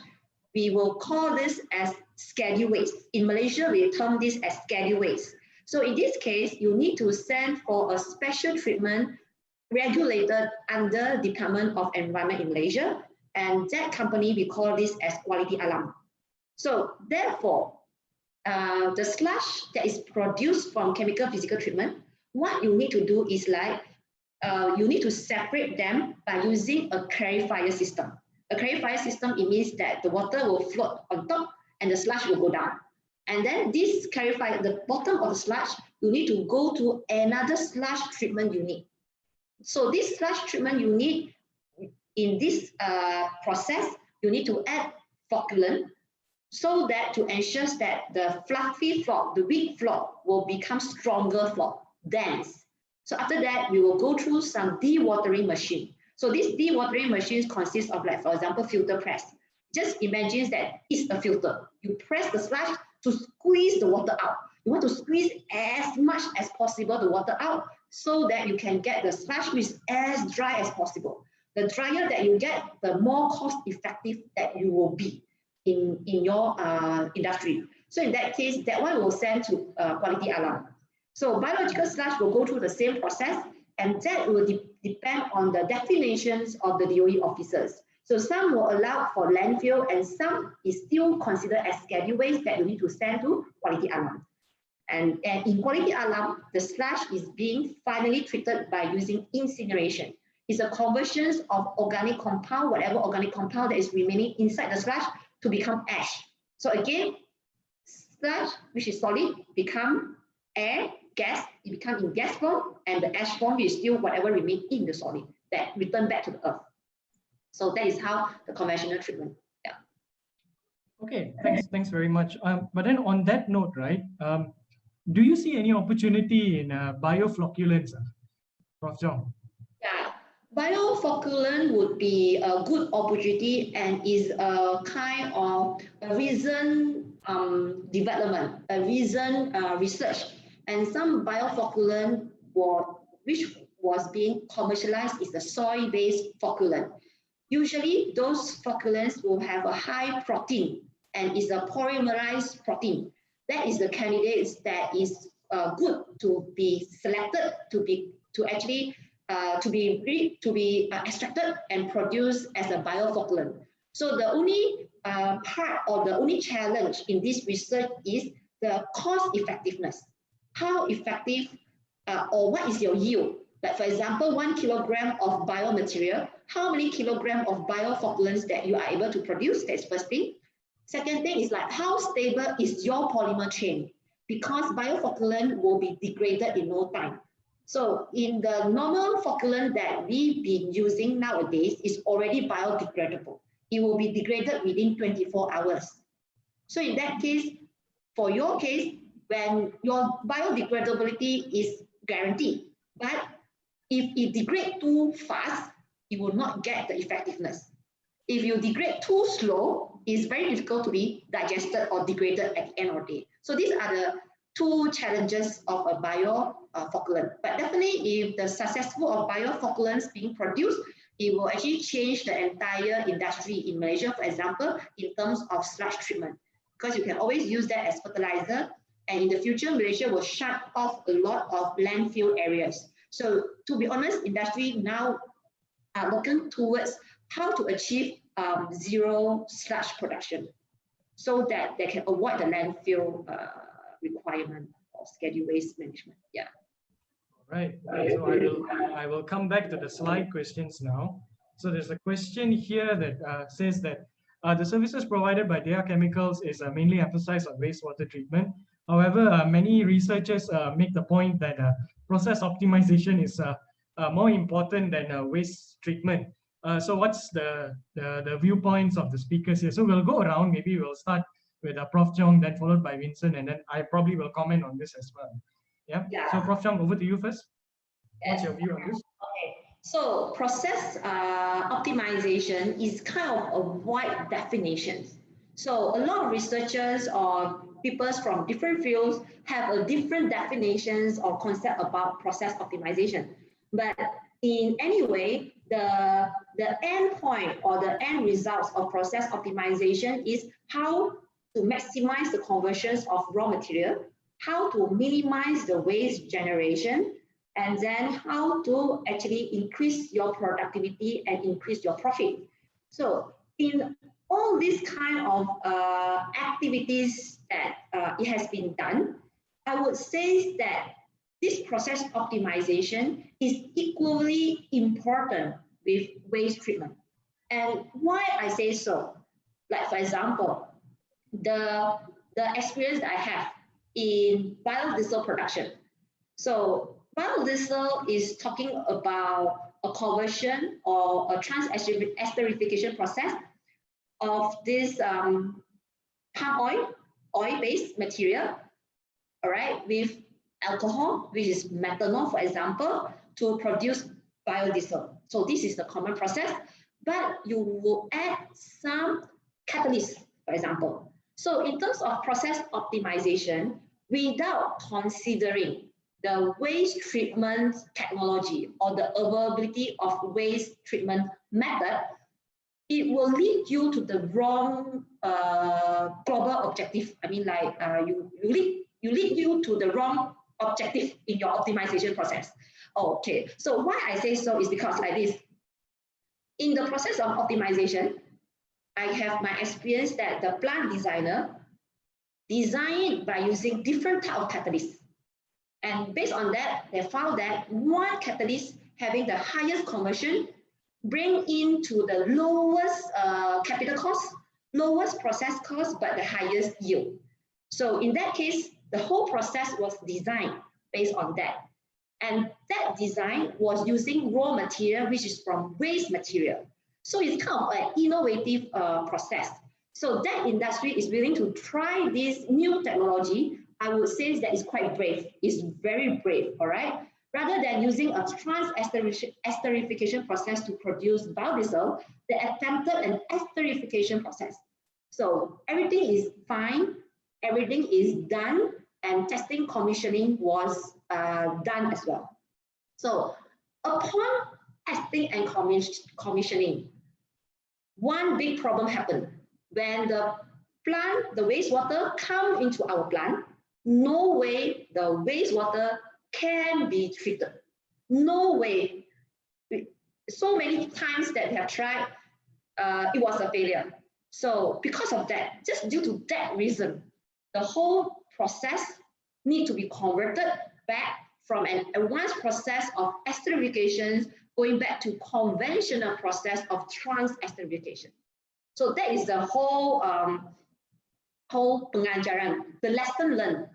we will call this as scheduled waste. In Malaysia, we term this as scheduled waste. So in this case, you need to send for a special treatment regulated under Department of Environment in Malaysia, and that company, we call this as quality alarm. So therefore, the sludge that is produced from chemical physical treatment, what you need to do is like, you need to separate them by using a clarifier system. A clarifier system, it means that the water will float on top and the sludge will go down. And then this clarifier, the bottom of the sludge, you need to go to another sludge treatment unit. So this sludge treatment unit, in this process, you need to add flocculant so that to ensure that the fluffy flock, the weak flock, will become stronger flock, dense. So after that, we will go through some dewatering machine. So this dewatering machine consists of, like, for example, filter press. Just imagine that it's a filter. You press the sludge to squeeze the water out. You want to squeeze as much as possible the water out so that you can get the sludge which is as dry as possible. The drier that you get, the more cost effective that you will be in your industry. So in that case, that one will send to quality alarm. So biological sludge will go through the same process, and that will depend on the definitions of the DOE officers. So some will allow for landfill, and some is still considered as scheduled waste that you need to send to quality alarm. And in quality alarm, the sludge is being finally treated by using incineration. It's a conversion of organic compound, whatever organic compound that is remaining inside the sludge, to become ash. So again, sludge, which is solid, become air, gas, it becomes in gas form, and the ash form is still whatever remains in the solid that return back to the earth. So that is how the conventional treatment. Yeah. Okay, thanks very much. But then on that note, right, do you see any opportunity in bioflocculants, Prof. Chong? Yeah, bioflocculant would be a good opportunity and is a kind of a recent development, a recent research. And some bioflocculant which was being commercialized is the soy-based flocculant. Usually, those flocculants will have a high protein and is a polymerized protein. That is the candidates that is good to be selected to be extracted and produced as a bioflocculant. So the only part or the only challenge in this research is the cost effectiveness. How effective or what is your yield? Like, for example, 1 kilogram of biomaterial, how many kilograms of bioflocculants that you are able to produce? That's first thing. Second thing is like, how stable is your polymer chain? Because bioflocculant will be degraded in no time. So in the normal flocculant that we've been using nowadays is already biodegradable. It will be degraded within 24 hours. So in that case, for your case, when your biodegradability is guaranteed, but if it degrades too fast, you will not get the effectiveness. If you degrade too slow, it's very difficult to be digested or degraded at the end of the day. So these are the two challenges of a bioflocculant. But definitely, if the successful of bioflocculants being produced, it will actually change the entire industry in Malaysia, for example, in terms of sludge treatment, because you can always use that as fertilizer. And in the future, Malaysia will shut off a lot of landfill areas. So to be honest, industry now are looking towards how to achieve zero sludge production so that they can avoid the landfill requirement of scheduled waste management. Yeah. Right. So I will come back to the slide questions now. So there's a question here that says that the services provided by DiaChemicals is mainly emphasized on wastewater treatment. However, many researchers make the point that process optimization is more important than waste treatment. So what's the viewpoints of the speakers here? So we'll go around, maybe we'll start with Prof. Chong, then followed by Vincent, and then I probably will comment on this as well. Yeah. So Prof. Chong, over to you first. What's your view on this? Okay. So process optimization is kind of a wide definition. So a lot of researchers or people from different fields have a different definitions or concept about process optimization. But in any way, the end point or the end results of process optimization is how to maximize the conversions of raw material, how to minimize the waste generation, and then how to actually increase your productivity and increase your profit. So in all these kind of activities that it has been done, I would say that this process optimization is equally important with waste treatment. And why I say so? Like for example, the experience that I have in biodiesel production. So biodiesel is talking about a conversion or a trans-esterification process of this palm oil-based material, all right, with alcohol, which is methanol, for example, to produce biodiesel. So this is the common process, but you will add some catalyst, for example. So in terms of process optimization, without considering the waste treatment technology or the availability of waste treatment method, it will lead you to the wrong global objective. I mean, like you lead you to the wrong objective in your optimization process. Okay, so why I say so is because like this. In the process of optimization, I have my experience that the plant designer designed by using different type of catalysts. And based on that, they found that one catalyst having the highest conversion bring into the lowest capital cost, lowest process cost, but the highest yield. So in that case, the whole process was designed based on that. And that design was using raw material, which is from waste material. So it's kind of an innovative process. So that industry is willing to try this new technology. I would say that it's quite brave. It's very brave, all right? Rather than using a trans-esterification process to produce biodiesel, they attempted an esterification process. So everything is fine, everything is done, and testing commissioning was done as well. So upon testing and commissioning, one big problem happened. When the plant, the wastewater come into our plant, no way the wastewater can be treated. No way. So many times that they have tried, it was a failure. So because of that, just due to that reason, the whole process need to be converted back from an advanced process of esterification going back to conventional process of trans-esterification. So that is the whole pengajaran, the lesson learned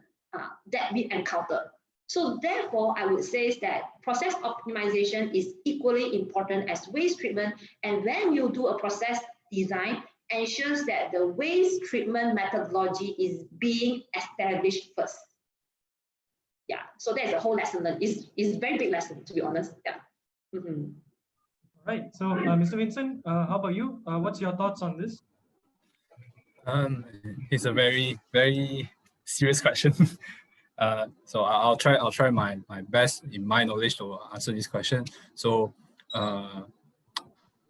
that we encounter. So therefore, I would say that process optimization is equally important as waste treatment. And when you do a process design, ensures that the waste treatment methodology is being established first. Yeah, so that's the whole lesson learned. It's a very big lesson, to be honest. Yeah. Mm-hmm. Right. So, Mr. Vincent, how about you? What's your thoughts on this? It's a very, very serious question. So I'll try my best in my knowledge to answer this question. So,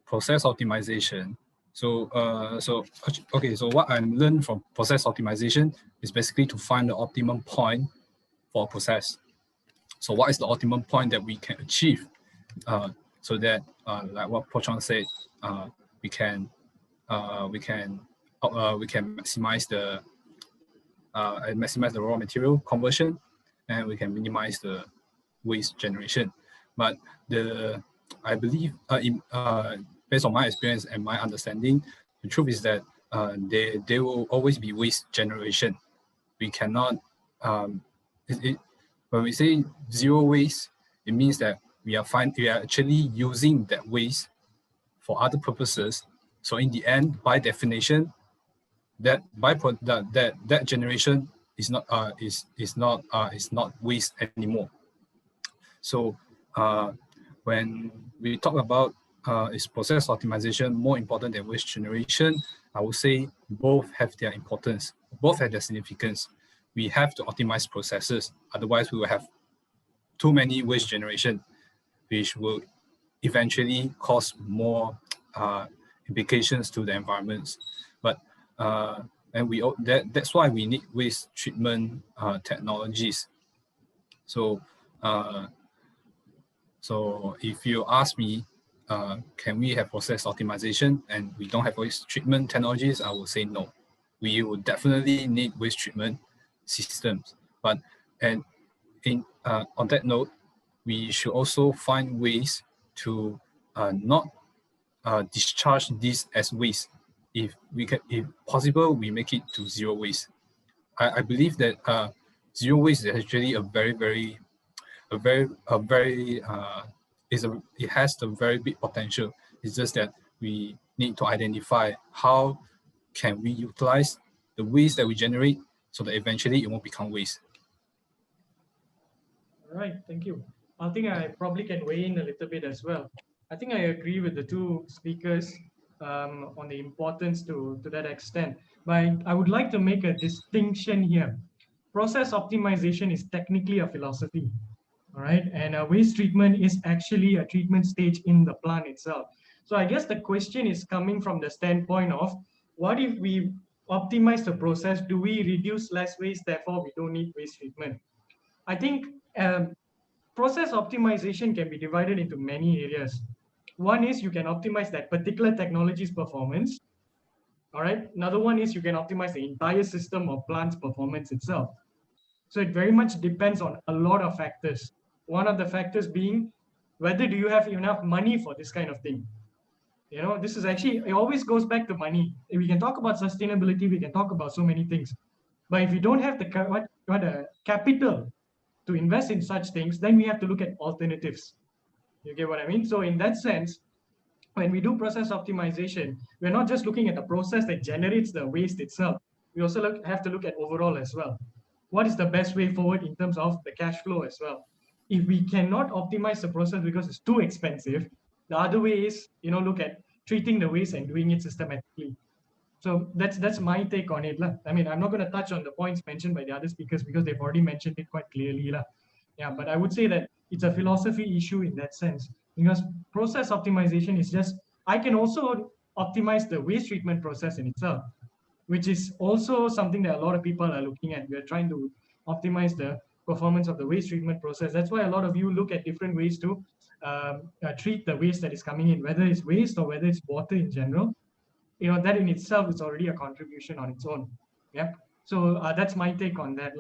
process optimization. So what I learned from process optimization is basically to find the optimum point for a process. So what is the optimum point that we can achieve, so that like what Po Chong said, we can maximize the raw material conversion, and we can minimize the waste generation. But I believe, based on my experience and my understanding, the truth is that there will always be waste generation. We cannot, when we say zero waste, it means that we are actually using that waste for other purposes. So in the end, by definition, that generation is not waste anymore. So when we talk about is process optimization more important than waste generation, I would say both have their importance, both have their significance. We have to optimize processes, otherwise we will have too many waste generation, which will eventually cause more implications to the environments. But that's why we need waste treatment technologies. So so if you ask me, can we have process optimization and we don't have waste treatment technologies, I would say no. We would definitely need waste treatment systems. But on that note, we should also find ways to not discharge this as waste. If possible, we make it to zero waste. I believe that zero waste is actually it has a very big potential. It's just that we need to identify how can we utilize the waste that we generate so that eventually it won't become waste. All right, thank you. I think I probably can weigh in a little bit as well. I think I agree with the two speakers on the importance to that extent. But I would like to make a distinction here. Process optimization is technically a philosophy, all right? And waste treatment is actually a treatment stage in the plant itself. So I guess the question is coming from the standpoint of, what if we optimize the process? Do we reduce less waste, therefore we don't need waste treatment? I think process optimization can be divided into many areas. One is you can optimize that particular technology's performance. All right. Another one is you can optimize the entire system or plant's performance itself. So it very much depends on a lot of factors. One of the factors being whether do you have enough money for this kind of thing. You know, this is actually, it always goes back to money. If we can talk about sustainability, we can talk about so many things. But if you don't have the capital to invest in such things, then we have to look at alternatives. You get what I mean? So in that sense, when we do process optimization, we're not just looking at the process that generates the waste itself. We also have to look at overall as well. What is the best way forward in terms of the cash flow as well? If we cannot optimize the process because it's too expensive, the other way is, you know, look at treating the waste and doing it systematically. So that's my take on it. I mean, I'm not going to touch on the points mentioned by the other speakers because they've already mentioned it quite clearly. Yeah, but I would say that it's a philosophy issue in that sense, because process optimization is just, I can also optimize the waste treatment process in itself, which is also something that a lot of people are looking at. We're trying to optimize the performance of the waste treatment process. That's why a lot of you look at different ways to treat the waste that is coming in, whether it's waste or whether it's water in general. You know, that in itself is already a contribution on its own. Yeah. So that's my take on that.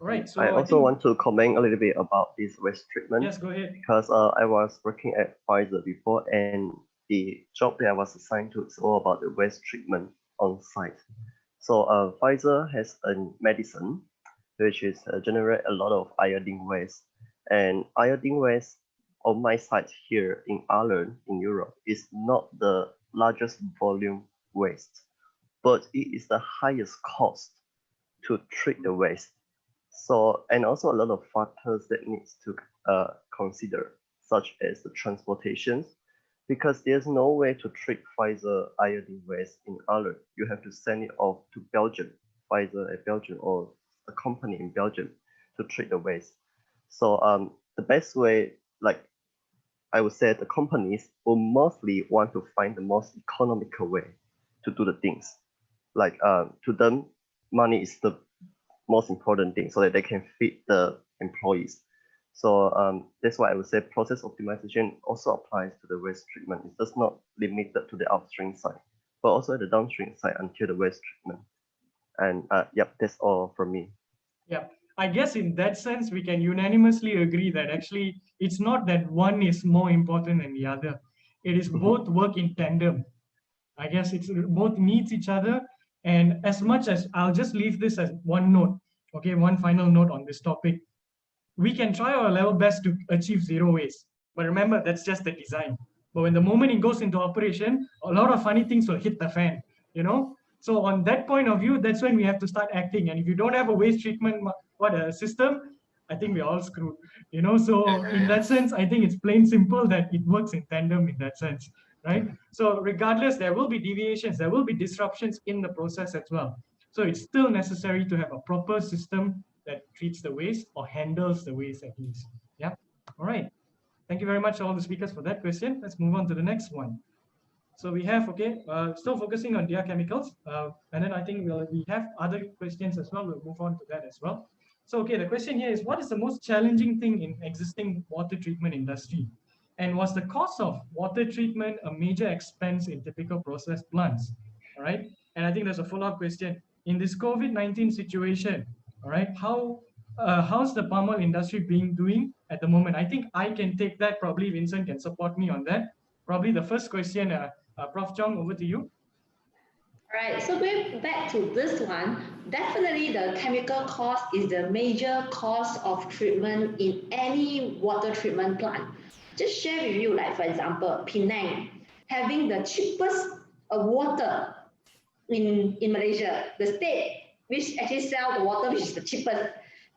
All right. So I also want to comment a little bit about this waste treatment. Yes, go ahead. Because I was working at Pfizer before, and the job that I was assigned to is all about the waste treatment on site. So Pfizer has a medicine which is generate a lot of iodine waste, and iodine waste on my site here in Ireland in Europe is not the largest volume waste, but it is the highest cost to treat the waste. So, and also a lot of factors that needs to consider, such as the transportations, because there's no way to treat Pfizer iodine waste in Ireland. You have to send it off to Belgium, Pfizer at Belgium, or a company in Belgium to treat the waste. So the best way, like I would say, the companies will mostly want to find the most economical way to do the things. Like to them, money is the most important thing so that they can feed the employees. So that's why I would say process optimization also applies to the waste treatment. It's just not limited to the upstream side, but also at the downstream side until the waste treatment. And yep, that's all from me. Yeah, I guess in that sense, we can unanimously agree that actually it's not that one is more important than the other. It is both work in tandem. I guess it's both needs each other. And as much as I'll just leave this as one note, okay, one final note on this topic. We can try our level best to achieve zero waste. But remember, that's just the design. But when the moment it goes into operation, a lot of funny things will hit the fan, you know? So on that point of view, that's when we have to start acting. And if you don't have a waste treatment system, I think we're all screwed, you know? So in that sense, I think it's plain simple that it works in tandem in that sense, right? So regardless, there will be deviations, there will be disruptions in the process as well. So it's still necessary to have a proper system that treats the waste or handles the waste at least. Yeah. All right. Thank you very much, all the speakers, for that question. Let's move on to the next one. So we have, still focusing on DiaChemicals. And then I think we have other questions as well. We'll move on to that as well. So, okay, the question here is, what is the most challenging thing in existing water treatment industry? And was the cost of water treatment a major expense in typical process plants? All right. And I think there's a follow-up question. In this COVID-19 situation, all right, how's the palm oil industry doing at the moment? I think I can take that. Probably Vincent can support me on that. Probably the first question, Prof. Chong, over to you. All right, so going back to this one, definitely the chemical cost is the major cost of treatment in any water treatment plant. Just share with you, like for example, Penang, having the cheapest water in Malaysia, the state which actually sell the water which is the cheapest.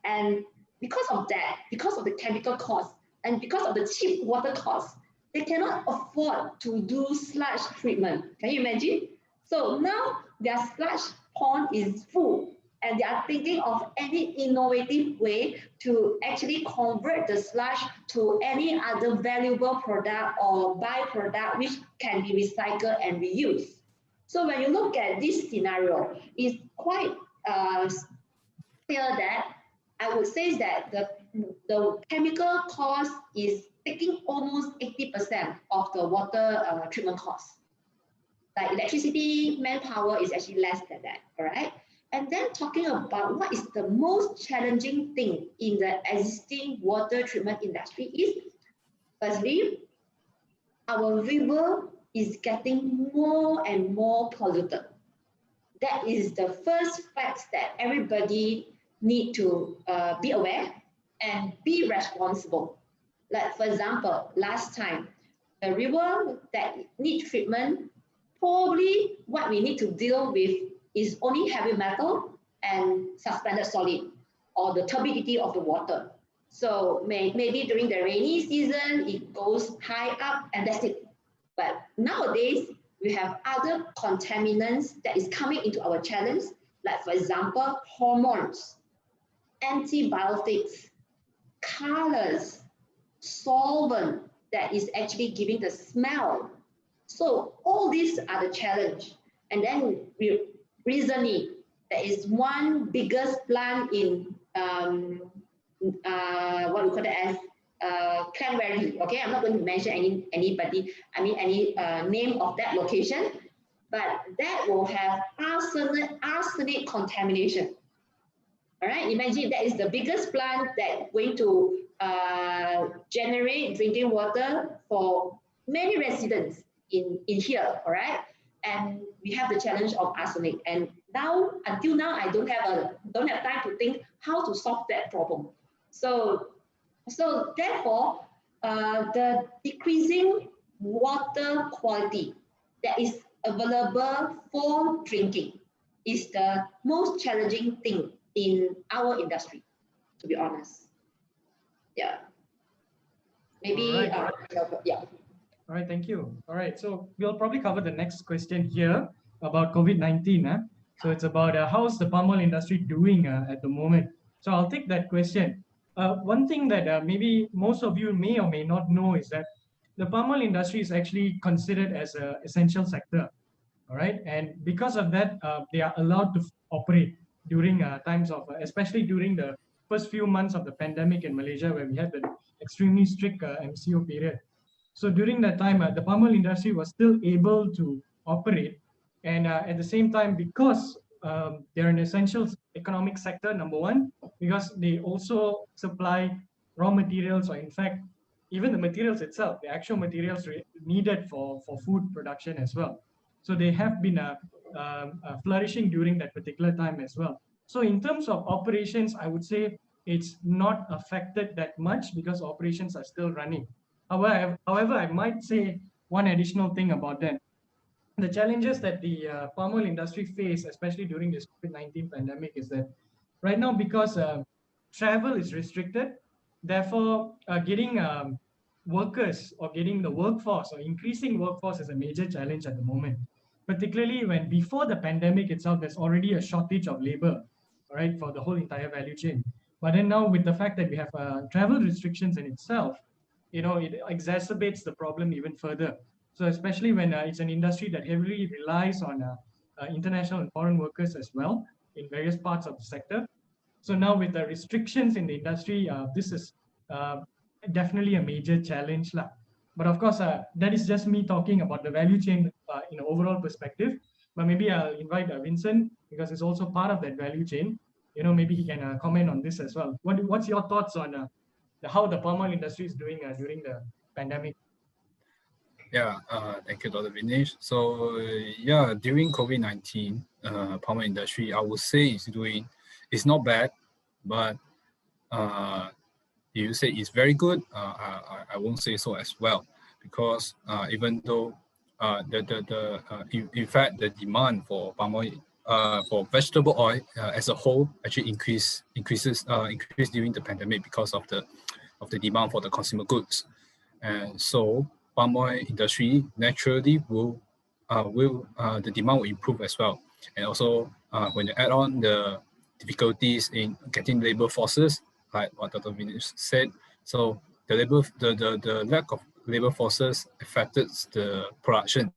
And because of that, because of the chemical cost, and because of the cheap water cost, they cannot afford to do sludge treatment. Can you imagine? So now their sludge pond is full, and they are thinking of any innovative way to actually convert the sludge to any other valuable product or byproduct which can be recycled and reused. So when you look at this scenario, it's quite clear that I would say that the chemical cost is taking almost 80% of the water treatment cost. Like electricity, manpower is actually less than that, all right? And then talking about what is the most challenging thing in the existing water treatment industry is, firstly, our river is getting more and more polluted. That is the first fact that everybody need to be aware and be responsible. Like for example, last time, the river that need treatment, probably what we need to deal with is only heavy metal and suspended solid, or the turbidity of the water. So maybe during the rainy season, it goes high up and that's it. But nowadays, we have other contaminants that is coming into our challenge, like for example, hormones, antibiotics, colors, solvent that is actually giving the smell. So all these are the challenge. And then recently, there is one biggest plant in what we call it as Clan Valley. Okay, I'm not going to mention any name of that location, but that will have arsenic contamination. All right, imagine that is the biggest plant that going to generate drinking water for many residents in here. All right, and we have the challenge of arsenic. And now, until now, I don't have time to think how to solve that problem. So therefore, the decreasing water quality that is available for drinking is the most challenging thing in our industry, to be honest. Yeah. Maybe, yeah. All right, thank you. All right, so we'll probably cover the next question here about COVID-19. So it's about how's the palm oil industry doing at the moment. So I'll take that question. One thing that maybe most of you may or may not know is that the palm oil industry is actually considered as an essential sector. All right, and because of that, they are allowed to operate during times of, especially during the first few months of the pandemic in Malaysia, where we had the extremely strict MCO period. So during that time, the palm oil industry was still able to operate. And at the same time, because they're an essential economic sector, number one, because they also supply raw materials, or in fact, even the materials itself, the actual materials needed for food production as well. So they have been flourishing during that particular time as well. So in terms of operations, I would say it's not affected that much because operations are still running. However, I might say one additional thing about that. The challenges that the palm oil industry face, especially during this COVID-19 pandemic, is that right now, because travel is restricted, therefore getting workers or getting the workforce or increasing workforce is a major challenge at the moment, particularly when before the pandemic itself, there's already a shortage of labor, right, for the whole entire value chain. But then now with the fact that we have travel restrictions in itself, it exacerbates the problem even further. So especially when it's an industry that heavily relies on international and foreign workers as well in various parts of the sector. So now with the restrictions in the industry, this is definitely a major challenge lah. But of course, that is just me talking about the value chain in an overall perspective. But maybe I'll invite Vincent, because it's also part of that value chain. Maybe he can comment on this as well. What's your thoughts on how the palm oil industry is doing during the pandemic? Yeah, thank you, Dr. Viknesh. So yeah, during COVID-19, palm oil industry, I would say it's not bad, but if you say it's very good, I won't say so as well, because even though in fact the demand for palm oil, for vegetable oil as a whole actually increased during the pandemic because of the demand for the consumer goods, and so palm oil industry naturally the demand will improve as well. And also when you add on the difficulties in getting labor forces, like what Dr. Viknesh said, so the lack of labor forces affected the production.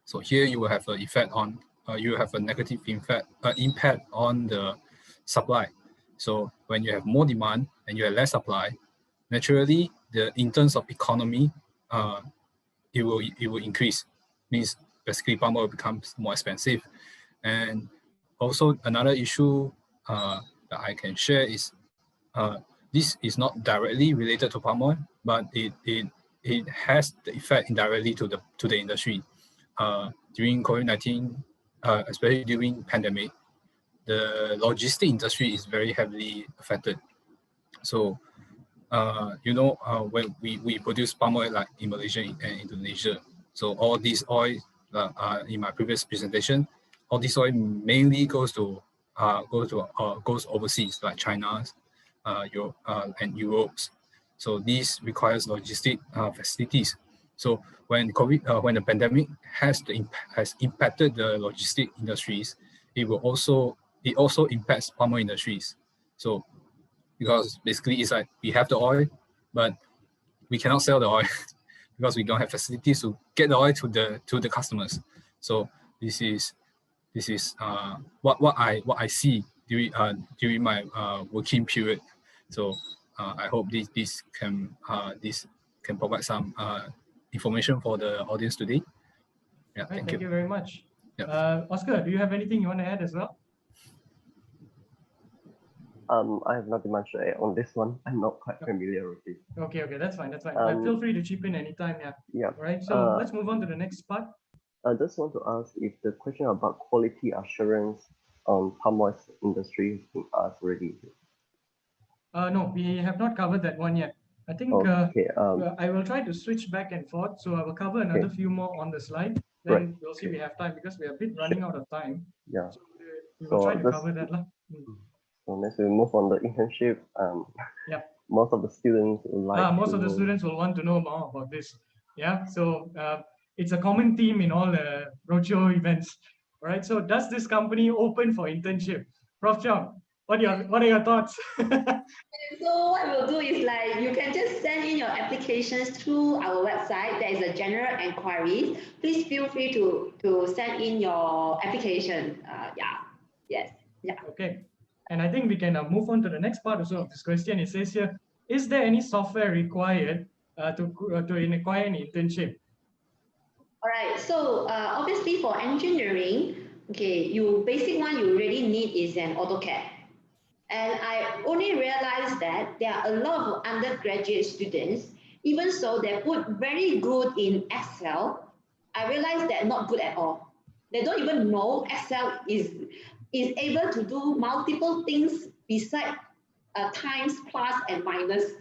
So here you will have an effect on you have a negative impact on the supply. So when you have more demand and you have less supply, naturally in terms of economy, it will increase. Means basically palm oil becomes more expensive. And also another issue that I can share is this is not directly related to palm oil, but it has the effect indirectly to the industry. During COVID-19, especially during pandemic, the logistic industry is very heavily affected. So when we produce palm oil like in Malaysia and Indonesia, so all these oil in my previous presentation, all this oil mainly goes overseas, like China, and Europe. So this requires logistic facilities. So when the pandemic has impacted the logistic industries, it also impacts palm oil industries. So because basically it's like we have the oil, but we cannot sell the oil because we don't have facilities to get the oil to the customers. So this is what I see during my working period. So I hope this can provide some information for the audience today. Yeah, right, thank you very much. Yeah. Oscar, do you have anything you want to add as well? I have nothing much to add on this one. I'm not quite familiar with it. Okay, that's fine. But feel free to chip in anytime. Yeah. All right, so let's move on to the next part. I just want to ask if the question about quality assurance on palm oil industry has been asked already. No, we have not covered that one yet. I think okay, I will try to switch back and forth. So I will cover another few more on the slide. Then we'll see we have time because we are a bit running out of time. Yeah. So we will try to cover that. So next we move on the internship. Most of the students will the students will want to know more about this. Yeah. So it's a common theme in all the roadshow events. All right. So does this company open for internship? Prof. Chong, what are your thoughts? So what we'll do is like you can just send in your applications through our website. There is a general inquiry. Please feel free to send in your application. Okay. And I think we can move on to the next part also of this question. It says here, is there any software required to acquire an internship? All right. So obviously for engineering, okay, basic one you really need is an AutoCAD. And I only realized that there are a lot of undergraduate students, even so they're very good in Excel. I realized that not good at all. They don't even know Excel is able to do multiple things beside times, plus, and minus.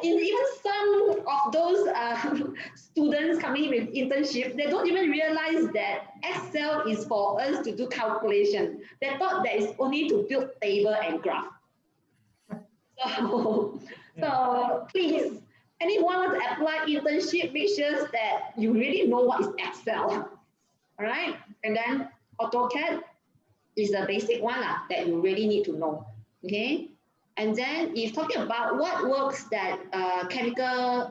Even some of those students coming with internship, they don't even realize that Excel is for us to do calculation. They thought that it's only to build table and graph. So please, anyone want to apply internship, make sure that you really know what is Excel. All right, and then AutoCAD is the basic one that you really need to know. Okay. And then if talking about what works that mechanical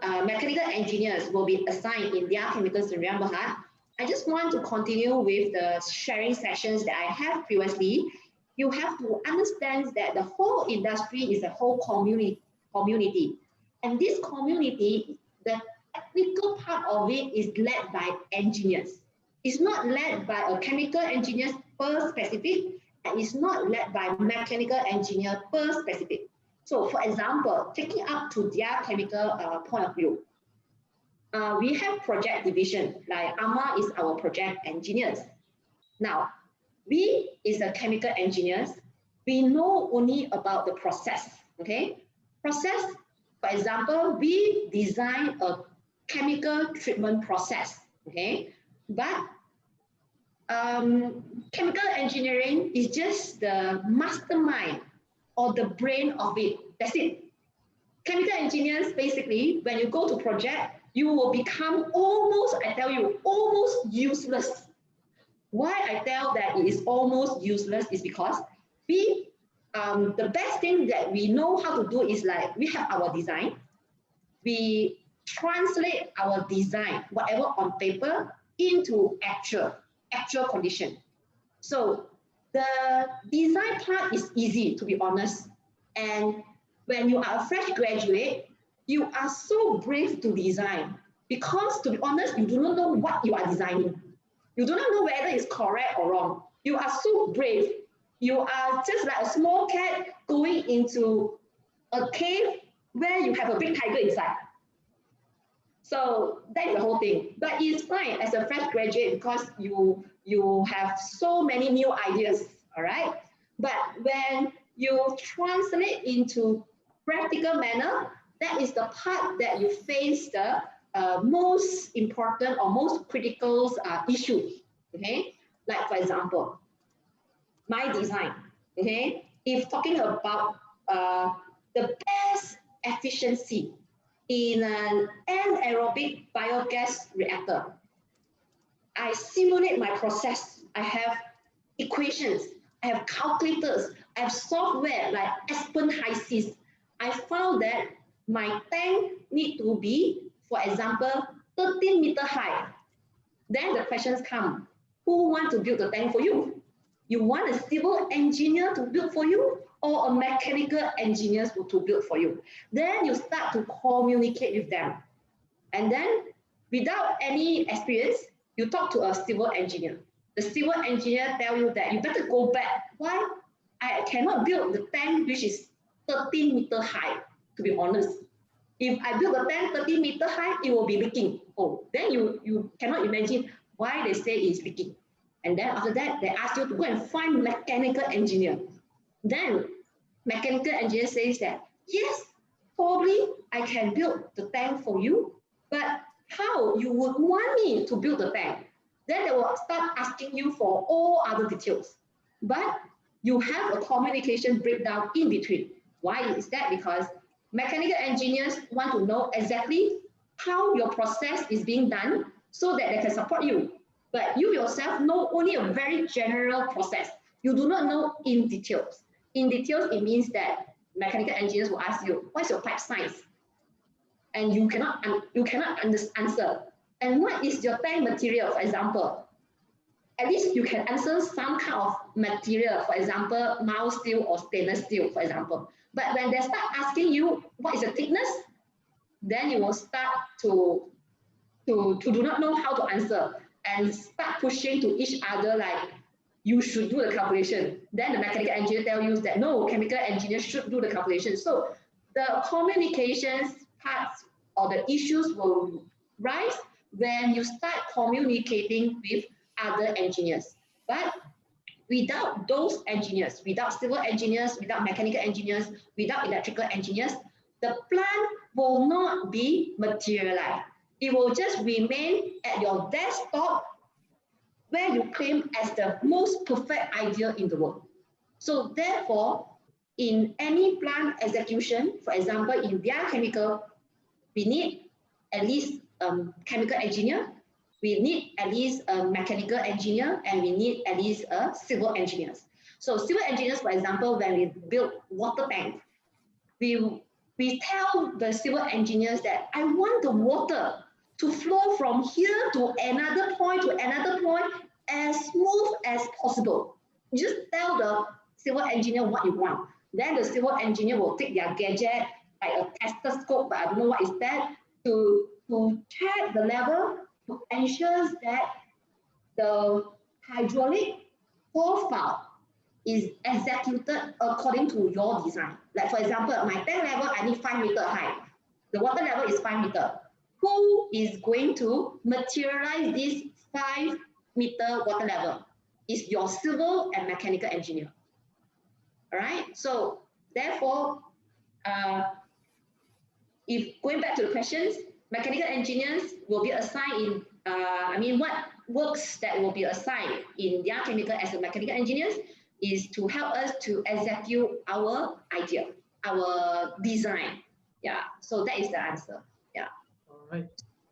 engineers will be assigned in DiaChemicals Sdn Bhd, I just want to continue with the sharing sessions that I have previously. You have to understand that the whole industry is a whole community. And this community, the technical part of it is led by engineers. It's not led by a chemical engineer per specific, and it's not led by mechanical engineer per specific. So for example, taking up to DiaChemical point of view, we have project division, like Amma is our project engineers. Now, we is a chemical engineers, we know only about the process, okay? Process, for example, we design a chemical treatment process, okay? But chemical engineering is just the mastermind or the brain of it. That's it. Chemical engineers, basically, when you go to project, you will become almost, I tell you, almost useless. Why I tell that it is almost useless is because we, the best thing that we know how to do is like, we have our design, we translate our design, whatever on paper, into actual condition. So the design part is easy, to be honest. And when you are a fresh graduate, you are so brave to design because, to be honest, you do not know what you are designing. You do not know whether it's correct or wrong. You are so brave. You are just like a small cat going into a cave where you have a big tiger inside. So that is the whole thing. But it's fine as a fresh graduate because you have so many new ideas, all right? But when you translate into practical manner, that is the part that you face the most important or most critical issues, okay? Like for example, my design, okay? If talking about the best efficiency in an anaerobic biogas reactor, I simulate my process. I have equations, I have calculators, I have software like Aspen HiSys. I found that my tank need to be, for example, 13 meter high. Then the questions come, who want to build the tank for you? You want a civil engineer to build for you or a mechanical engineer to build for you? Then you start to communicate with them. And then without any experience, you talk to a civil engineer. The civil engineer tell you that you better go back. Why? I cannot build the tank which is 13 meter high, to be honest. If I build a tank 30 meter high, it will be leaking. Oh, then you cannot imagine why they say it's leaking. And then after that, they ask you to go and find mechanical engineer. Then mechanical engineer says that, yes, probably I can build the tank for you, but how you would want me to build the tank? Then they will start asking you for all other details. But you have a communication breakdown in between. Why is that? Because mechanical engineers want to know exactly how your process is being done so that they can support you. But you yourself know only a very general process. You do not know in details. In details, it means that mechanical engineers will ask you, what's your pipe size? And you cannot answer. And what is your tank material, for example? At least you can answer some kind of material, for example, mild steel or stainless steel, for example. But when they start asking you, what is the thickness? Then you will start to do not know how to answer and start pushing to each other like, you should do the calculation. Then the mechanical engineer tell you that, no, chemical engineer should do the calculation. So the communications parts or the issues will rise when you start communicating with other engineers. But without those engineers, without civil engineers, without mechanical engineers, without electrical engineers, the plan will not be materialized. It will just remain at your desktop where you claim as the most perfect idea in the world. So therefore, in any plant execution, for example, in DiaChemical, we need at least a chemical engineer, we need at least a mechanical engineer, and we need at least a civil engineers. So civil engineers, for example, when we build water tank, we tell the civil engineers that I want the water to flow from here to another point as smooth as possible. You just tell the civil engineer what you want. Then the civil engineer will take their gadget, like a stethoscope, but I don't know what is that, to check the level, to ensure that the hydraulic profile is executed according to your design. Like for example, my tank level, I need 5 meter high. The water level is 5 meter. Who is going to materialize this 5 meter water level? Is your civil and mechanical engineer. All right, so therefore, if going back to the questions, mechanical engineers will be assigned in, what works that will be assigned in DiaChemical as a mechanical engineers is to help us to execute our idea, our design. Yeah, so that is the answer. Yeah. All right,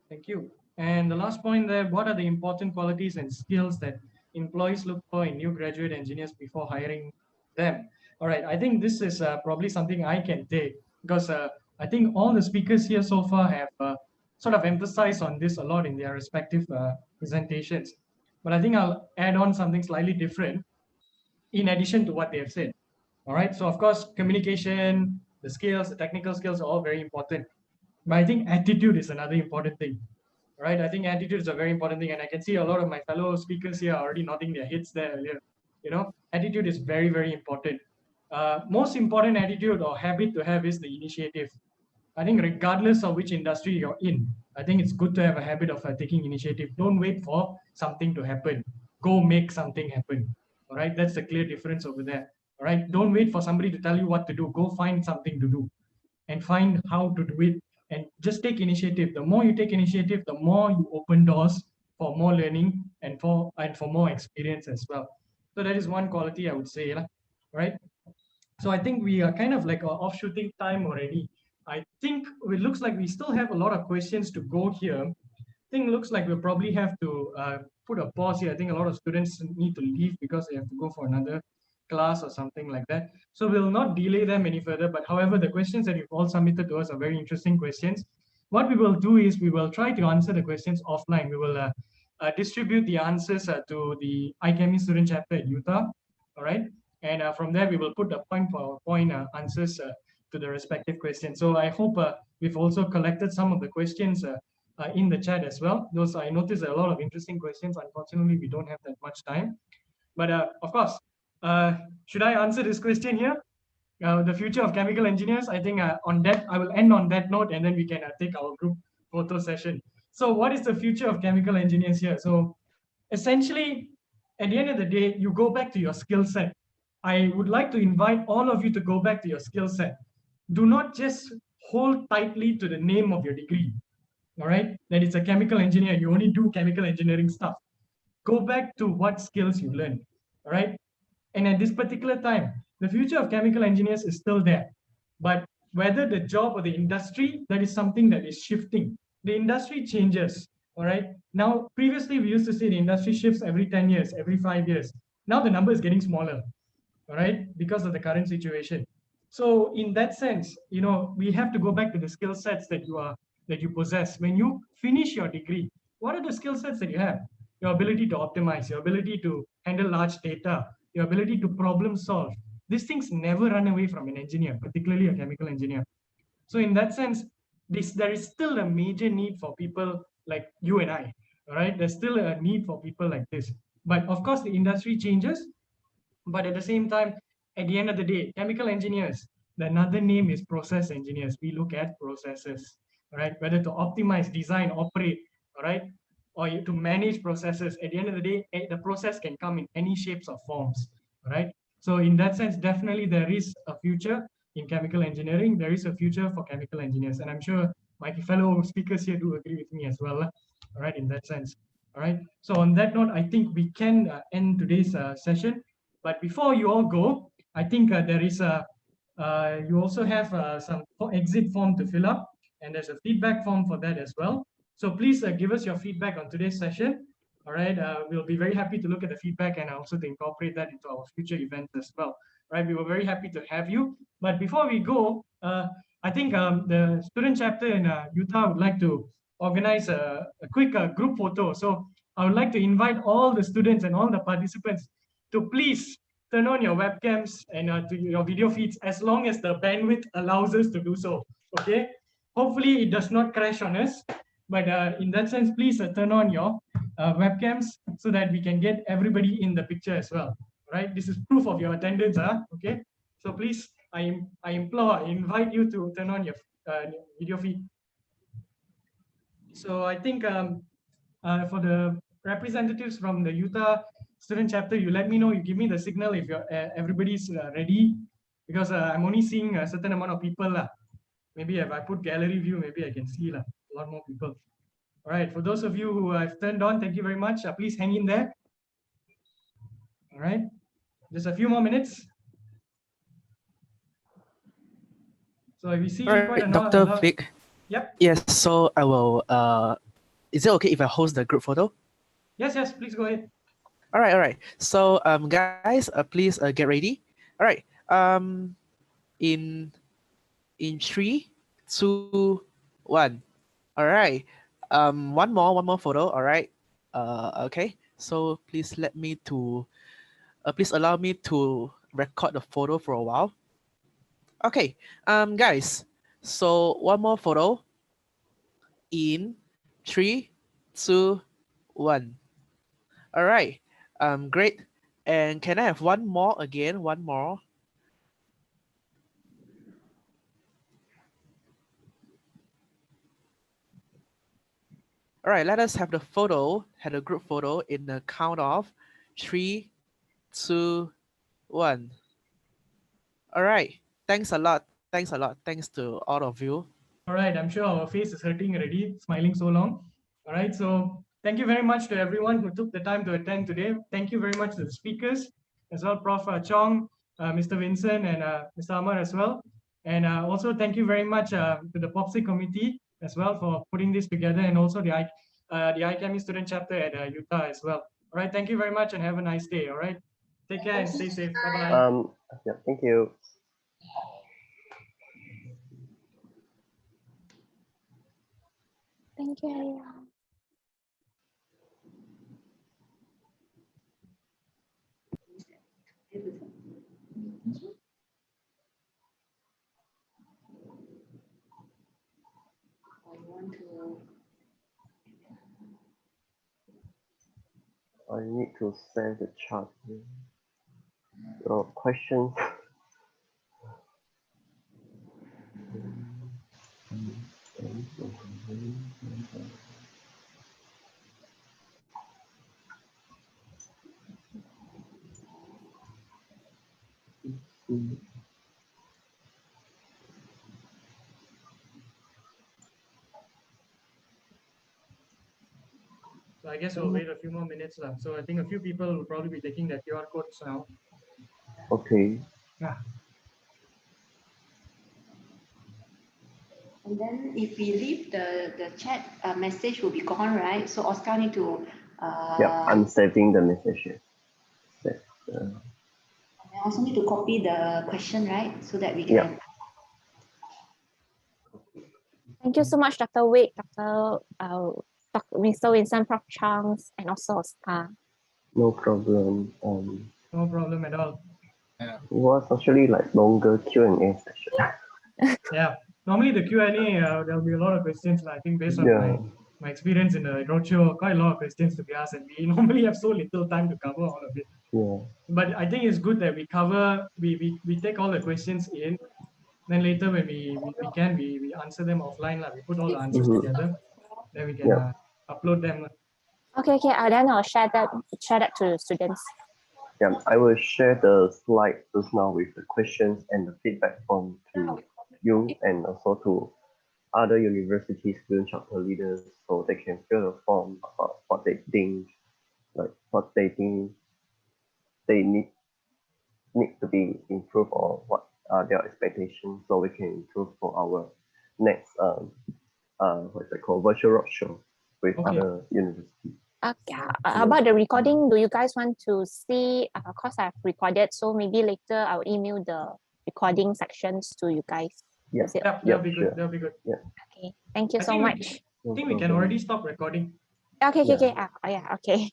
thank you. And the last point there, what are the important qualities and skills that employees look for in new graduate engineers before hiring them? All right, I think this is probably something I can take because I think all the speakers here so far have sort of emphasized on this a lot in their respective presentations. But I think I'll add on something slightly different in addition to what they have said. All right, so of course, communication, the skills, the technical skills are all very important. But I think attitude is another important thing. Right, I think attitude is a very important thing, and I can see a lot of my fellow speakers here are already nodding their heads there earlier. You know, attitude is very, very important. Most important attitude or habit to have is the initiative. I think regardless of which industry you're in, I think it's good to have a habit of taking initiative. Don't wait for something to happen. Go make something happen. All right, that's the clear difference over there. All right, don't wait for somebody to tell you what to do. Go find something to do and find how to do it and just take initiative. The more you take initiative, the more you open doors for more learning and for more experience as well. So that is one quality I would say, right? So I think we are kind of like offshooting time already. I think it looks like we still have a lot of questions to go here. I think it looks like we'll probably have to put a pause here. I think a lot of students need to leave because they have to go for another class or something like that. So we'll not delay them any further, but however, the questions that you've all submitted to us are very interesting questions. What we will do is we will try to answer the questions offline. We will distribute the answers to the ICAM student chapter at UTAR, all right? And from there, we will put the point for point answers to the respective questions. So I hope we've also collected some of the questions in the chat as well. Those I noticed a lot of interesting questions. Unfortunately, we don't have that much time. But of course, should I answer this question here? The future of chemical engineers, I think on that, I will end on that note and then we can take our group photo session. So what is the future of chemical engineers here? So essentially, at the end of the day, you go back to your skill set. I would like to invite all of you to go back to your skill set. Do not just hold tightly to the name of your degree, all right? That it's a chemical engineer, you only do chemical engineering stuff. Go back to what skills you learned, all right? And at this particular time, the future of chemical engineers is still there. But whether the job or the industry, that is something that is shifting. The industry changes, all right? Now, previously, we used to say the industry shifts every 10 years, every 5 years. Now the number is getting smaller, all right? Because of the current situation. So in that sense, you know, we have to go back to the skill sets that you possess. When you finish your degree, what are the skill sets that you have? Your ability to optimize, your ability to handle large data, your ability to problem solve. These things never run away from an engineer, particularly a chemical engineer. So in that sense, there is still a major need for people like you and I, all right? There's still a need for people like this. But of course, the industry changes. But at the same time, at the end of the day, chemical engineers, another name is process engineers. We look at processes, right? Whether to optimize, design, operate, all right, or to manage processes. At the end of the day, the process can come in any shapes or forms, all right? So in that sense, definitely there is a future in chemical engineering. There is a future for chemical engineers, and I'm sure my fellow speakers here do agree with me as well, all right, in that sense. All right, so on that note, I think we can end today's session. But before you all go, I think there is a, you also have some exit form to fill up, and there's a feedback form for that as well. So please give us your feedback on today's session. All right, we'll be very happy to look at the feedback and also to incorporate that into our future events as well. All right, we were very happy to have you. But before we go, I think the student chapter in UTAR would like to organize a quick group photo. So I would like to invite all the students and all the participants to please turn on your webcams and to your video feeds as long as the bandwidth allows us to do so. Okay. Hopefully it does not crash on us. But in that sense, please turn on your webcams so that we can get everybody in the picture as well. Right? This is proof of your attendance. Okay. So please, I invite you to turn on your video feed. So I think for the representatives from the UTAR student chapter, you let me know, you give me the signal if you're, everybody's ready, because I'm only seeing a certain amount of people. Maybe if I put gallery view, maybe I can see a lot more people. All right, for those of you who have turned on, thank you very much. Please hang in there. All right, just a few more minutes. So if you see quite a lot, Dr. Vic. Yep. Yes, so I will, is it okay if I host the group photo? Yes, please go ahead. All right. So, guys, please get ready. All right. In 3, 2, 1. All right. One more photo. All right. Okay. So please please allow me to record the photo for a while. Okay. Guys. So one more photo. In 3, 2, 1. All right. Great. And can I have one more again? One more. All right, let us have the photo, have a group photo in the count of 3, 2, 1. All right. Thanks a lot. Thanks to all of you. All right, I'm sure our face is hurting already, smiling so long. All right, so thank you very much to everyone who took the time to attend today. Thank you very much to the speakers as well, Prof. Chong, Mr. Vincent, and Mr. Amar as well. And also thank you very much to the POPSIG committee as well for putting this together, and also the ICAM student chapter at UTAR as well. All right, thank you very much and have a nice day. All right, take care and stay safe. Bye-bye. Yeah, thank you. Thank you. I need to send the chart. Questions. So I guess we'll wait a few more minutes. So I think a few people will probably be taking their QR codes now. Okay. Yeah. And then if we leave the chat message will be gone, right? So Oscar need to Yeah, I'm saving the message here. I also need to copy the question, right? So that we can. Yeah. Thank you so much, Dr. Wick, Dr. Mr. Vincent, Prof. Chong, and also Oscar. No problem. No problem at all. Yeah. It was actually like longer Q&A session. Yeah. Normally the Q&A, there'll be a lot of questions. I think based on my experience in the roadshow, quite a lot of questions to be asked, and we normally have so little time to cover all of it. Yeah. But I think it's good that we cover, we take all the questions in, then later when we answer them offline, we put all the answers together, then we can upload them. Okay, then I'll share that to students. Yeah, I will share the slide just now with the questions and the feedback form to you and also to other university student chapter leaders, so they can fill the form about what they think, like what they think they need to be improved or what are their expectations, so we can improve for our next what's it called, virtual roadshow with Okay. other universities. Okay. About the recording, do you guys want to see? Because I've recorded, so maybe later I'll email the recording sections to you guys. Yeah. Is it- Yeah, Yeah, that'll be sure. good. That'll be good. Okay. Thank you I so think we much. I think we can already stop recording. Okay. Yeah. Yeah. Okay.